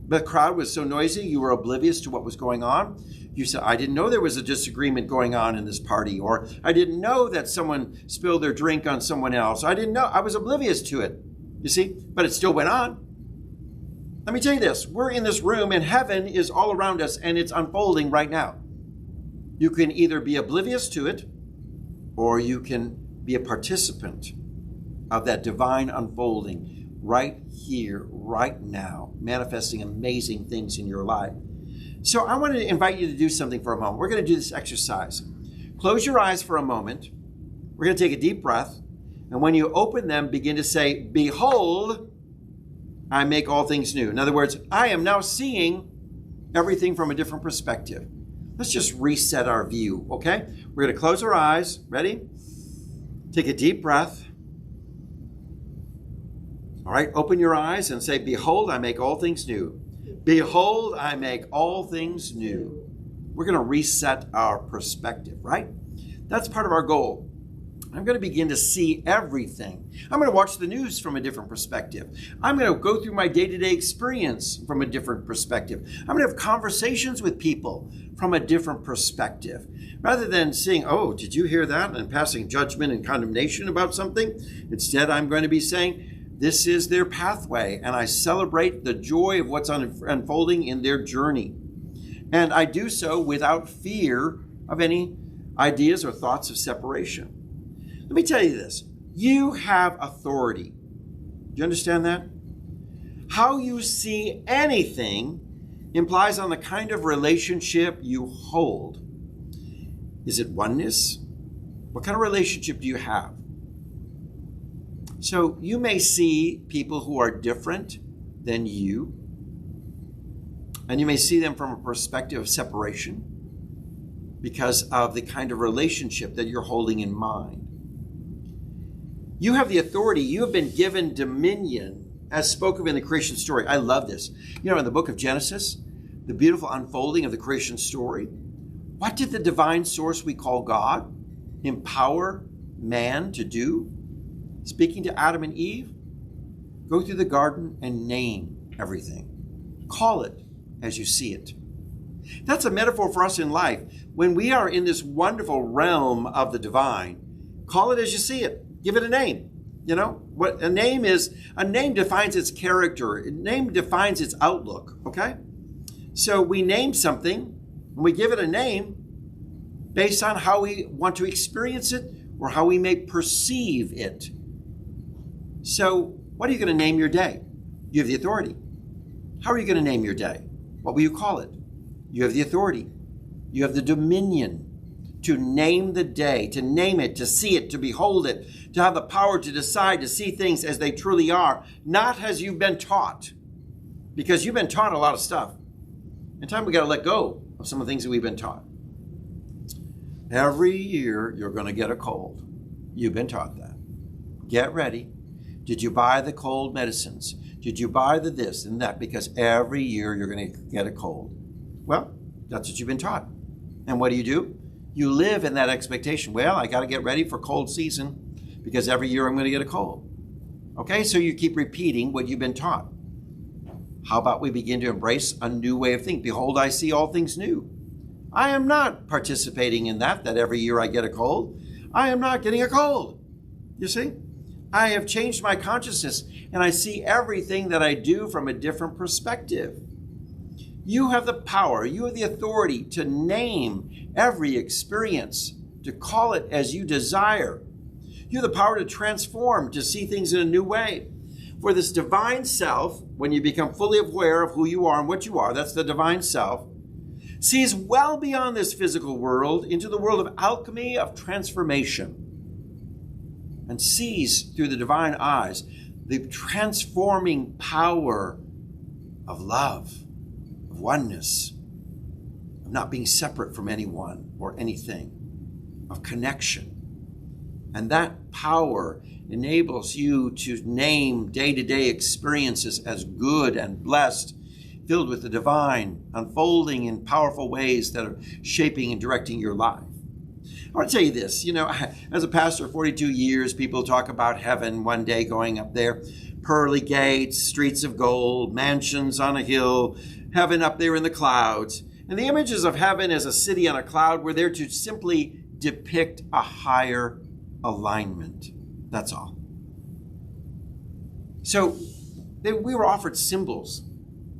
the crowd was so noisy, you were oblivious to what was going on. You said, I didn't know there was a disagreement going on in this party, or I didn't know that someone spilled their drink on someone else. I didn't know. I was oblivious to it, you see, but it still went on. Let me tell you this. We're in this room and heaven is all around us and it's unfolding right now. You can either be oblivious to it or you can be a participant of that divine unfolding right here, right now, manifesting amazing things in your life. So I want to invite you to do something for a moment. We're going to do this exercise. Close your eyes for a moment. We're going to take a deep breath. And when you open them, begin to say, behold, I make all things new. In other words, I am now seeing everything from a different perspective. Let's just reset our view, okay? We're going to close our eyes. Ready? Take a deep breath. All right, open your eyes and say, behold, I make all things new. Behold, I make all things new. We're going to reset our perspective, right? That's part of our goal. I'm going to begin to see everything. I'm going to watch the news from a different perspective. I'm going to go through my day-to-day experience from a different perspective. I'm going to have conversations with people from a different perspective. Rather than saying, oh, did you hear that? And passing judgment and condemnation about something. Instead, I'm going to be saying, this is their pathway, and I celebrate the joy of what's unfolding in their journey. And I do so without fear of any ideas or thoughts of separation. Let me tell you this. You have authority. Do you understand that? How you see anything implies on the kind of relationship you hold. Is it oneness? What kind of relationship do you have? So you may see people who are different than you, and you may see them from a perspective of separation because of the kind of relationship that you're holding in mind. You have the authority. You have been given dominion, as spoken in the creation story. I love this. You know, in the book of Genesis, the beautiful unfolding of the creation story, what did the divine source we call God empower man to do? Speaking to Adam and Eve, go through the garden and name everything. Call it as you see it. That's a metaphor for us in life. When we are in this wonderful realm of the divine, call it as you see it. Give it a name. You know, what a name is, a name defines its character. A name defines its outlook, okay? So we name something, and we give it a name based on how we want to experience it or how we may perceive it. So what are you going to name your day? You have the authority. How are you going to name your day? What will you call it? You have the authority. You have the dominion to name the day, to name it, to see it, to behold it, to have the power to decide to see things as they truly are, not as you've been taught. Because you've been taught a lot of stuff. In time, we got to let go of some of the things that we've been taught. Every year, you're going to get a cold. You've been taught that. Get ready. Did you buy the cold medicines? Did you buy the this and that? Because every year you're going to get a cold. Well, that's what you've been taught. And what do? You live in that expectation. Well, I got to get ready for cold season because every year I'm going to get a cold. Okay, so you keep repeating what you've been taught. How about we begin to embrace a new way of thinking? Behold, I see all things new. I am not participating in that every year I get a cold. I am not getting a cold. You see? I have changed my consciousness, and I see everything that I do from a different perspective. You have the power, you have the authority to name every experience, to call it as you desire. You have the power to transform, to see things in a new way. For this divine self, when you become fully aware of who you are and what you are, that's the divine self, sees well beyond this physical world into the world of alchemy, of transformation, and sees through the divine eyes the transforming power of love, of oneness, of not being separate from anyone or anything, of connection. And that power enables you to name day-to-day experiences as good and blessed, filled with the divine, unfolding in powerful ways that are shaping and directing your life. I want to tell you this, as a pastor of 42 years, people talk about heaven one day going up there, pearly gates, streets of gold, mansions on a hill, heaven up there in the clouds. And the images of heaven as a city on a cloud were there to simply depict a higher alignment. That's all. So we were offered symbols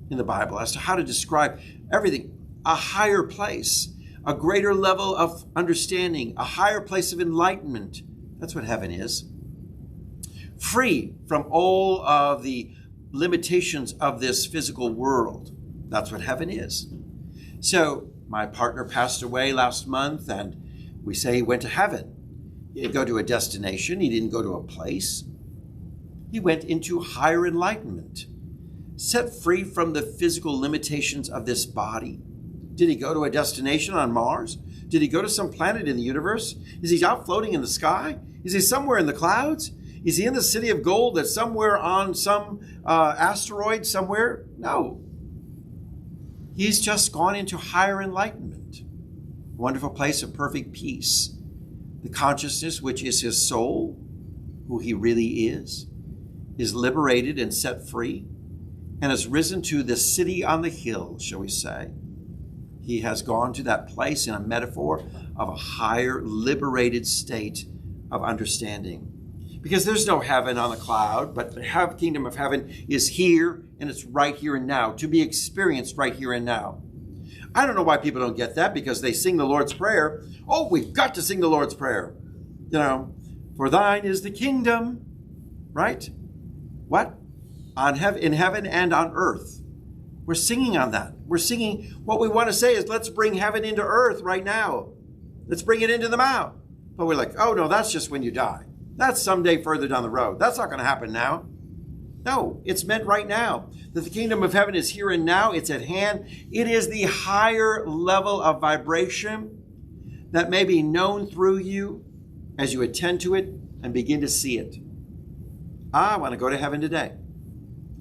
in the Bible as to how to describe everything, a higher place, a greater level of understanding, a higher place of enlightenment. That's what heaven is. Free from all of the limitations of this physical world. That's what heaven is. So my partner passed away last month, and we say he went to heaven. He didn't go to a destination. He didn't go to a place. He went into higher enlightenment, set free from the physical limitations of this body. Did he go to a destination on Mars? Did he go to some planet in the universe? Is he out floating in the sky? Is he somewhere in the clouds? Is he in the city of gold that's somewhere on some asteroid somewhere? No. He's just gone into higher enlightenment. A wonderful place of perfect peace. The consciousness, which is his soul, who he really is liberated and set free, and has risen to the city on the hill, shall we say. He has gone to that place in a metaphor of a higher, liberated state of understanding. Because there's no heaven on the cloud, but the kingdom of heaven is here, and it's right here and now, to be experienced right here and now. I don't know why people don't get that, because they sing the Lord's Prayer. Oh, we've got to sing the Lord's Prayer. For thine is the kingdom, right? What? In heaven and on earth. We're singing on that. We're singing, what we want to say is, let's bring heaven into earth right now. Let's bring it into the mouth. But we're like, oh no, that's just when you die. That's someday further down the road. That's not going to happen now. No, it's meant right now. That the kingdom of heaven is here and now. It's at hand. It is the higher level of vibration that may be known through you as you attend to it and begin to see it. I want to go to heaven today.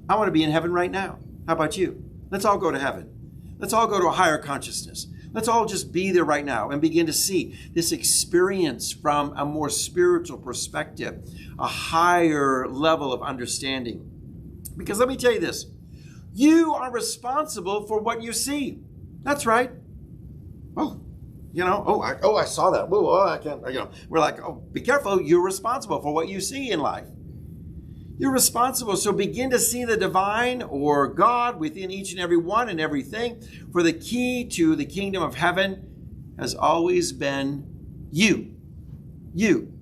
I want to be in heaven right now. How about you? Let's all go to heaven. Let's all go to a higher consciousness. Let's all just be there right now and begin to see this experience from a more spiritual perspective, a higher level of understanding. Because let me tell you this, you are responsible for what you see. That's right. I saw that. I can't, we're like, oh, be careful. You're responsible for what you see in life. You're responsible. So begin to see the divine or God within each and every one and everything. For the key to the kingdom of heaven has always been you. You.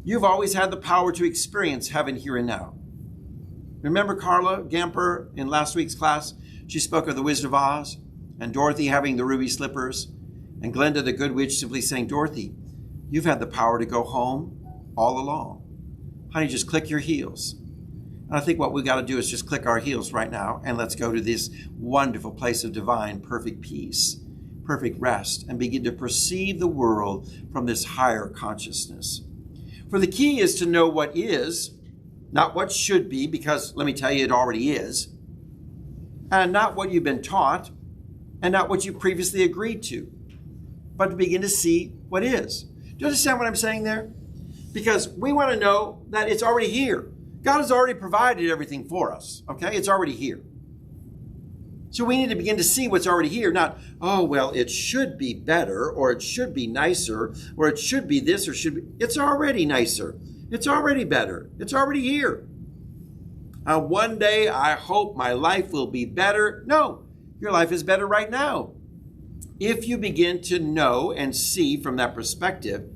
You've always had the power to experience heaven here and now. Remember Carla Gamper in last week's class? She spoke of the Wizard of Oz and Dorothy having the ruby slippers and Glenda the Good Witch simply saying, Dorothy, you've had the power to go home all along. Honey, just click your heels. And I think what we got to do is just click our heels right now and let's go to this wonderful place of divine, perfect peace, perfect rest, and begin to perceive the world from this higher consciousness. For the key is to know what is, not what should be, because let me tell you, it already is, and not what you've been taught, and not what you previously agreed to, but to begin to see what is. Do you understand what I'm saying there? Because we want to know that it's already here. God has already provided everything for us, okay? It's already here. So we need to begin to see what's already here, not, oh, well, it should be better, or it should be nicer, or it should be this, or should be. It's already nicer. It's already better. It's already here. One day I hope my life will be better. No, your life is better right now. If you begin to know and see from that perspective,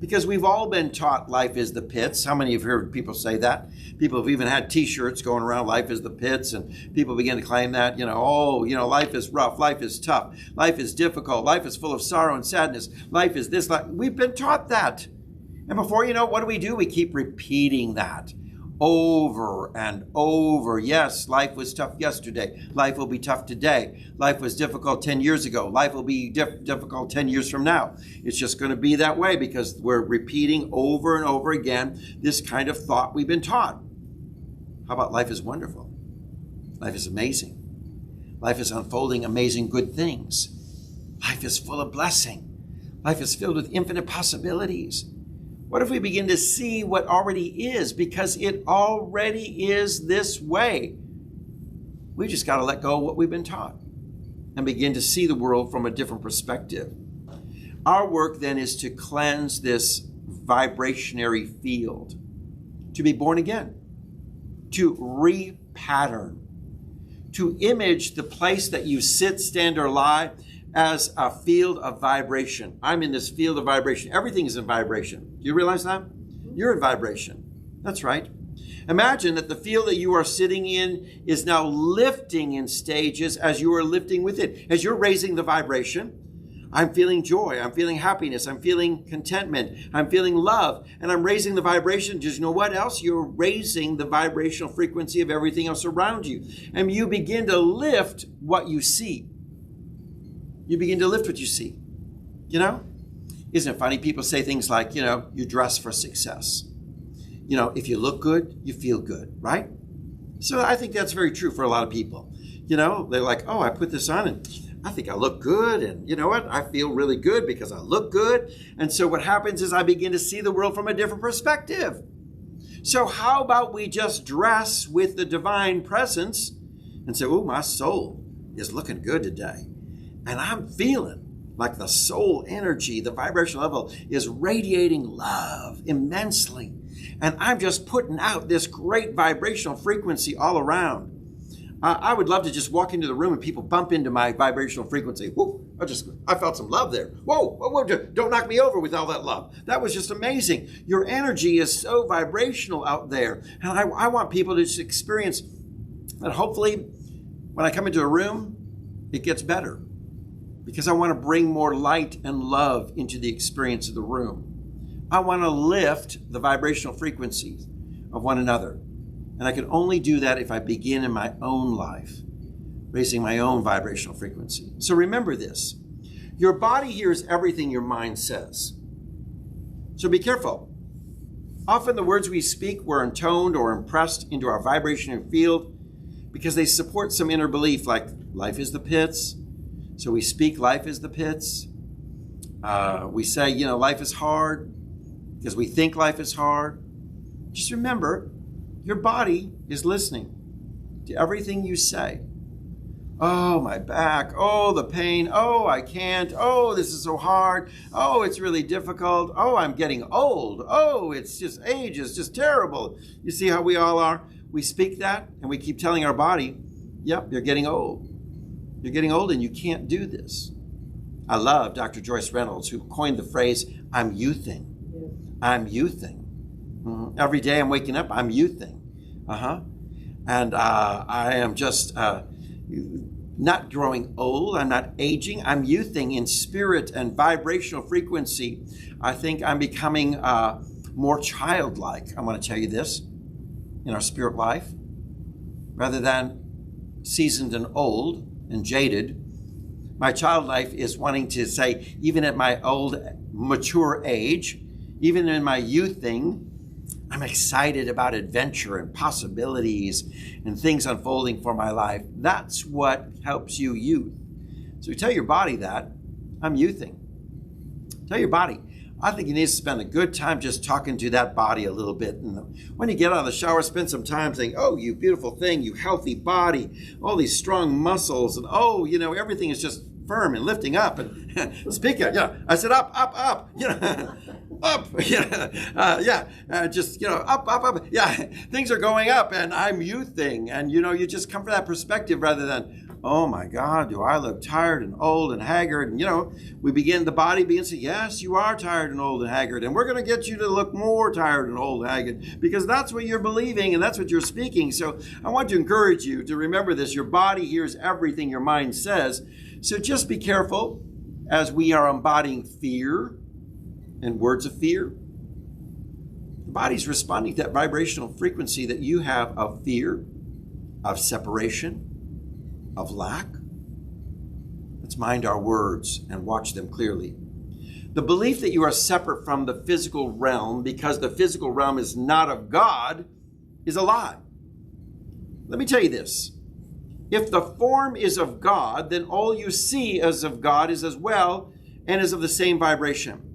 because we've all been taught life is the pits. How many have heard people say that? People have even had t-shirts going around, life is the pits, and people begin to claim that, life is rough, life is tough, life is difficult, life is full of sorrow and sadness, life is this, life. We've been taught that. And before you know, what do? We keep repeating that over and over. Yes, life was tough yesterday. Life will be tough today. Life was difficult 10 years ago. Life will be difficult 10 years from now. It's just going to be that way because we're repeating over and over again this kind of thought we've been taught. How about life is wonderful? Life is amazing. Life is unfolding amazing good things. Life is full of blessing. Life is filled with infinite possibilities. What if we begin to see what already is, because it already is this way? We just got to let go of what we've been taught and begin to see the world from a different perspective. Our work then is to cleanse this vibrationary field, to be born again, to repattern, to image the place that you sit, stand, or lie as a field of vibration. I'm in this field of vibration. Everything is in vibration. Do you realize that? You're in vibration. That's right. Imagine that the field that you are sitting in is now lifting in stages as you are lifting with it. As you're raising the vibration, I'm feeling joy. I'm feeling happiness. I'm feeling contentment. I'm feeling love. And I'm raising the vibration. Just know what else? You're raising the vibrational frequency of everything else around you. And you begin to lift what you see. You begin to lift what you see. Isn't it funny? People say things like, you dress for success. If you look good, you feel good, right? So I think that's very true for a lot of people. They're like, oh, I put this on and I think I look good. And you know what? I feel really good because I look good. And so what happens is I begin to see the world from a different perspective. So how about we just dress with the divine presence and say, oh, my soul is looking good today. And I'm feeling like the soul energy, the vibrational level is radiating love immensely. And I'm just putting out this great vibrational frequency all around. I would love to just walk into the room and people bump into my vibrational frequency. Whoa, I felt some love there. Whoa, don't knock me over with all that love. That was just amazing. Your energy is so vibrational out there. And I want people to just experience that. Hopefully when I come into a room, it gets better. Because I want to bring more light and love into the experience of the room. I want to lift the vibrational frequencies of one another. And I can only do that if I begin in my own life, raising my own vibrational frequency. So remember this. Your body hears everything your mind says. So be careful. Often the words we speak were intoned or impressed into our vibrational field because they support some inner belief like life is the pits. So we speak life is the pits. We say, life is hard because we think life is hard. Just remember, your body is listening to everything you say. Oh, my back. Oh, the pain. Oh, I can't. Oh, this is so hard. Oh, it's really difficult. Oh, I'm getting old. Oh, it's just age is just terrible. You see how we all are? We speak that and we keep telling our body, yep, you're getting old. You're getting old and you can't do this. I love Dr. Joyce Reynolds, who coined the phrase, I'm youthing. I'm youthing. Mm-hmm. Every day I'm waking up, I'm youthing. And I am just not growing old. I'm not aging. I'm youthing in spirit and vibrational frequency. I think I'm becoming more childlike. I want to tell you this, in our spirit life. Rather than seasoned and old and jaded, my child life is wanting to say, even at my old, mature age, even in my youthing, I'm excited about adventure and possibilities and things unfolding for my life. That's what helps you youth. So you tell your body that, I'm youthing. Tell your body, I think you need to spend a good time just talking to that body a little bit. And when you get out of the shower, spend some time saying, oh, you beautiful thing, you healthy body, all these strong muscles, and oh, everything is just firm and lifting up and speaking. I said up, up, up. Up. Just up, up, up. Yeah, things are going up, and I'm youthing, and you just come from that perspective rather than, oh my God, do I look tired and old and haggard? And the body begins to say, yes, you are tired and old and haggard, and we're going to get you to look more tired and old and haggard because that's what you're believing and that's what you're speaking. So I want to encourage you to remember this. Your body hears everything your mind says. So just be careful as we are embodying fear and words of fear. The body's responding to that vibrational frequency that you have of fear, of separation, of lack. Let's mind our words and watch them clearly. The belief that you are separate from the physical realm because the physical realm is not of God is a lie. Let me tell you this. If the form is of God, then all you see as of God is as well and is of the same vibration.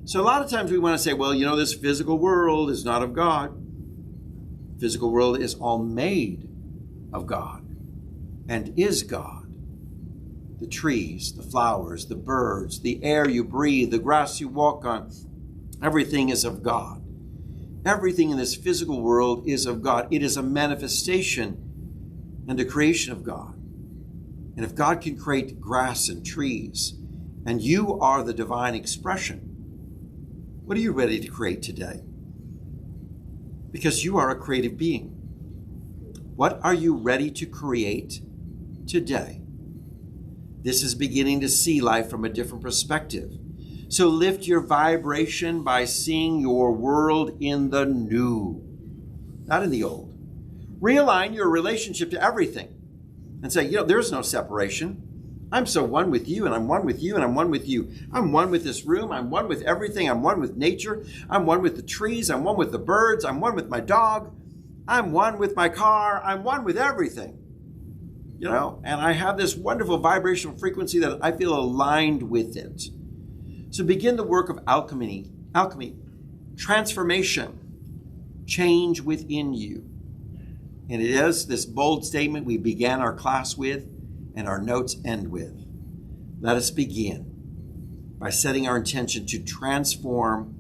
So a lot of times we want to say, well, this physical world is not of God. Physical world is all made of God and is God. The trees, the flowers, the birds, the air you breathe, the grass you walk on, everything is of God. Everything in this physical world is of God. It is a manifestation and a creation of God. And if God can create grass and trees, and you are the divine expression, what are you ready to create today? Because you are a creative being. What are you ready to create today? This is beginning to see life from a different perspective. So lift your vibration by seeing your world in the new, not in the old. Realign your relationship to everything and say, there's no separation. I'm so one with you, and I'm one with you, and I'm one with you. I'm one with this room. I'm one with everything. I'm one with nature. I'm one with the trees. I'm one with the birds. I'm one with my dog. I'm one with my car. I'm one with everything. And I have this wonderful vibrational frequency that I feel aligned with it. So begin the work of alchemy, transformation, change within you. And it is this bold statement we began our class with and our notes end with. Let us begin by setting our intention to transform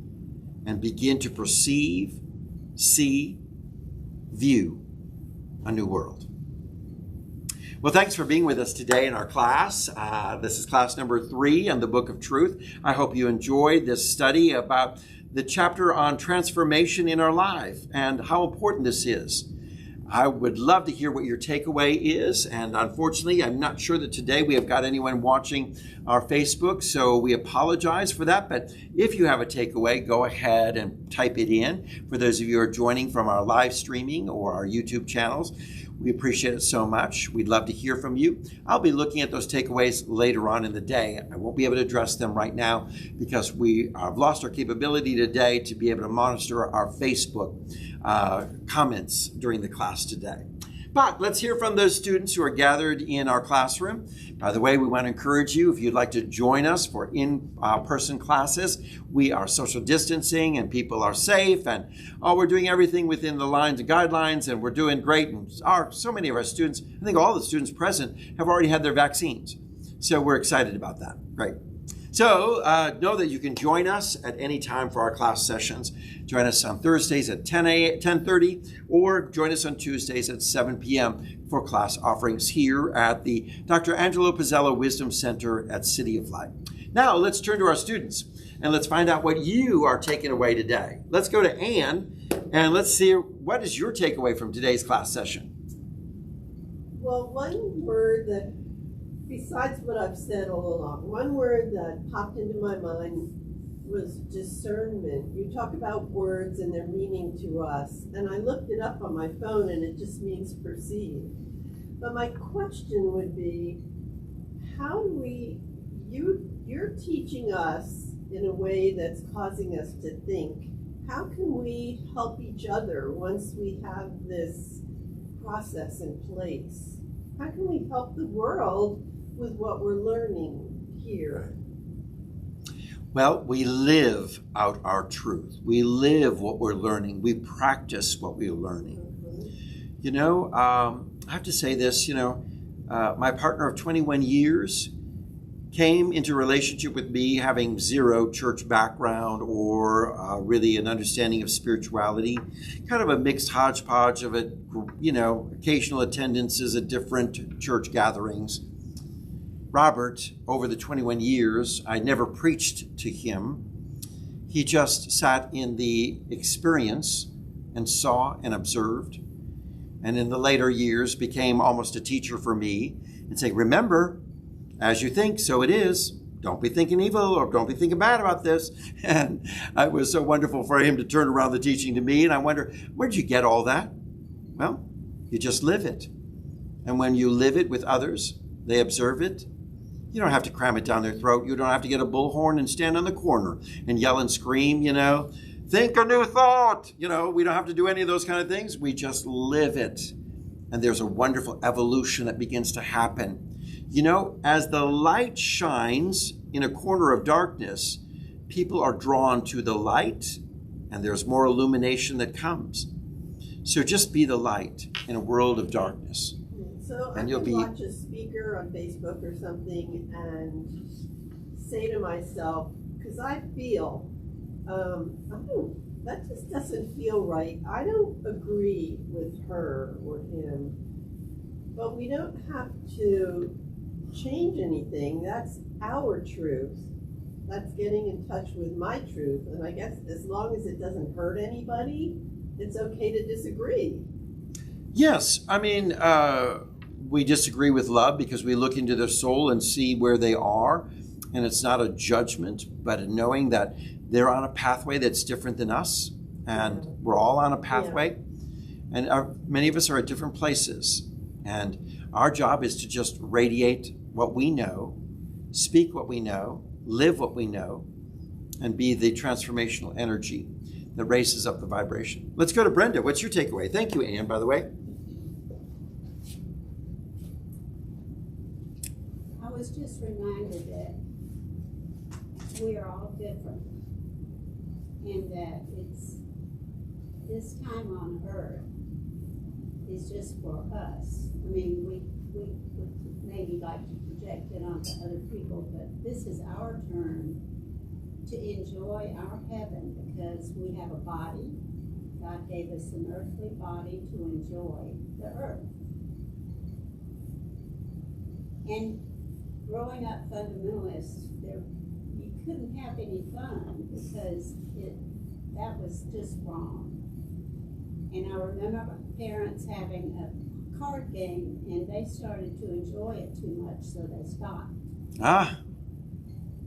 and begin to perceive, see, view a new world. Well, thanks for being with us today in our class. This is class number 3 on the Book of Truth. I hope you enjoyed this study about the chapter on transformation in our life and how important this is. I would love to hear what your takeaway is. And unfortunately, I'm not sure that today we have got anyone watching our Facebook, so we apologize for that. But if you have a takeaway, go ahead and type it in. For those of you who are joining from our live streaming or our YouTube channels, we appreciate it so much. We'd love to hear from you. I'll be looking at those takeaways later on in the day. I won't be able to address them right now because we have lost our capability today to be able to monitor our Facebook comments during the class today. But let's hear from those students who are gathered in our classroom. By the way, we want to encourage you, if you'd like to join us for in-person classes, we are social distancing and people are safe, and we're doing everything within the lines and guidelines, and we're doing great. And so many of our students, I think all the students present, have already had their vaccines. So we're excited about that. Great. So know that you can join us at any time for our class sessions. Join us on Thursdays at 10:30, or join us on Tuesdays at 7 p.m. for class offerings here at the Dr. Angelo Pizzella Wisdom Center at City of Light. Now let's turn to our students and let's find out what you are taking away today. Let's go to Anne and let's see, what is your takeaway from today's class session?
Well, one word that, besides what I've said all along, one word that popped into my mind was discernment. You talk about words and their meaning to us, and I looked it up on my phone and it just means perceive. But my question would be, how do you're teaching us in a way that's causing us to think. How can we help each other once we have this process in place? How can we help the world with what we're learning here?
Well, we live out our truth. We live what we're learning. We practice what we're learning. I have to say this, my partner of 21 years, came into relationship with me having zero church background or really an understanding of spirituality, kind of a mixed hodgepodge of it, occasional attendances at different church gatherings. Robert, over the 21 years, I never preached to him. He just sat in the experience and saw and observed. And in the later years became almost a teacher for me and saying, remember, as you think, so it is. Don't be thinking evil or don't be thinking bad about this. And it was so wonderful for him to turn around the teaching to me. And I wonder, where'd you get all that? Well, you just live it. And when you live it with others, they observe it. You don't have to cram it down their throat. You don't have to get a bullhorn and stand on the corner and yell and scream, think a new thought. We don't have to do any of those kind of things. We just live it. And there's a wonderful evolution that begins to happen. As the light shines in a corner of darkness, people are drawn to the light and there's more illumination that comes. So just be the light in a world of darkness.
So
and
I
you'll
can
be
watch a speaker on Facebook or something and say to myself, because I feel, that just doesn't feel right. I don't agree with her or him, but we don't have to change anything. That's our truth. That's getting in touch with my truth. And I guess as long as it doesn't hurt anybody, it's okay to disagree.
Yes. We disagree with love because we look into their soul and see where they are. And it's not a judgment, but a knowing that they're on a pathway that's different than us. And we're all on a pathway. Yeah. And many of us are at different places. And our job is to just radiate what we know, speak what we know, live what we know, and be the transformational energy that raises up the vibration. Let's go to Brenda. What's your takeaway? Thank you, Anne, by the way.
I was just reminded that we are all different and that it's this time on earth is just for us. We maybe like to project it onto other people, but this is our turn to enjoy our heaven because we have a body. God gave us an earthly body to enjoy the earth. And growing up fundamentalist, you couldn't have any fun because that was just wrong. And I remember my parents having a card game and they started to enjoy it too much, so they stopped.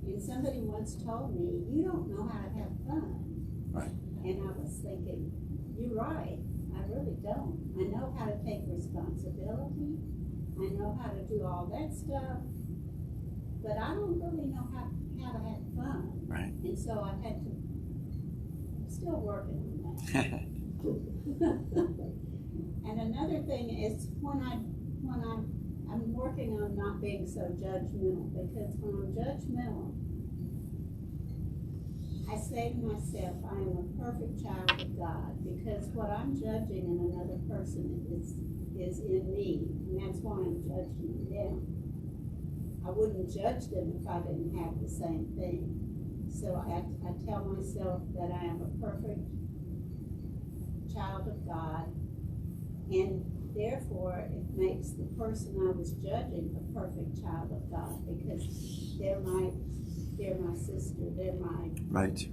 And somebody once told me, you don't know how to have fun.
Right.
And I was thinking, you're right, I really don't. I know how to take responsibility, I know how to do all that stuff, but I don't really know how to have fun.
Right.
And so I had to, I'm still working on that. And another thing is when I'm working on not being so judgmental, because when I'm judgmental, I say to myself, I am a perfect child of God, because what I'm judging in another person is in me, and that's why I'm judging them. I wouldn't judge them if I didn't have the same thing. So I tell myself that I am a perfect child of God, and therefore it makes the person I was judging a perfect child of God, because they're my sister, they're my
Right.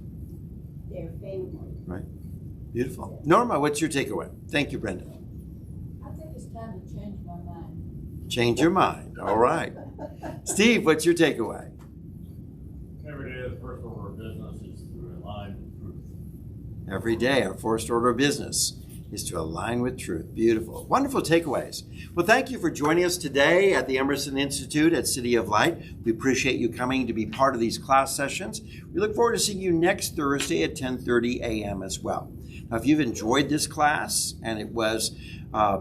Their family.
Right. Beautiful. Norma, what's your takeaway? Thank you, Brenda.
I think it's time to change my mind.
Change your mind. All right. Steve, what's your takeaway?
Every day, the first order of business is to align with truth.
Every day, our first order of business is to align with truth. Beautiful. Wonderful takeaways. Well, thank you for joining us today at the Emerson Institute at City of Light. We appreciate you coming to be part of these class sessions. We look forward to seeing you next Thursday at 10:30 a.m. as well. Now, if you've enjoyed this class and it was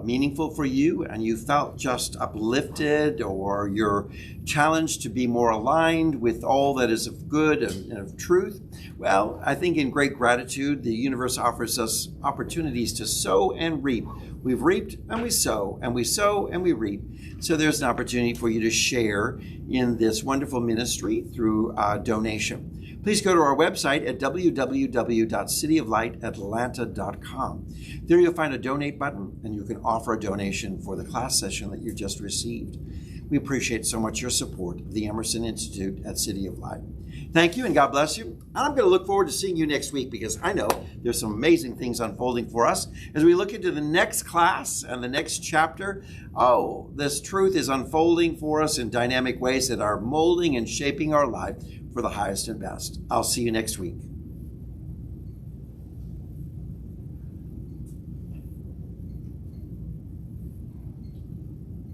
meaningful for you and you felt just uplifted, or you're challenged to be more aligned with all that is of good and of truth, well, I think in great gratitude, the universe offers us opportunities to sow and reap. We've reaped and we sow, and we sow and we reap. So there's an opportunity for you to share in this wonderful ministry through donation. Please go to our website at www.cityoflightatlanta.com. There you'll find a donate button, and you can offer a donation for the class session that you just received. We appreciate so much your support of the Emerson Institute at City of Light. Thank you, and God bless you. And I'm going to look forward to seeing you next week, because I know there's some amazing things unfolding for us as we look into the next class and the next chapter. Oh, this truth is unfolding for us in dynamic ways that are molding and shaping our life for the highest and best. I'll see you next week.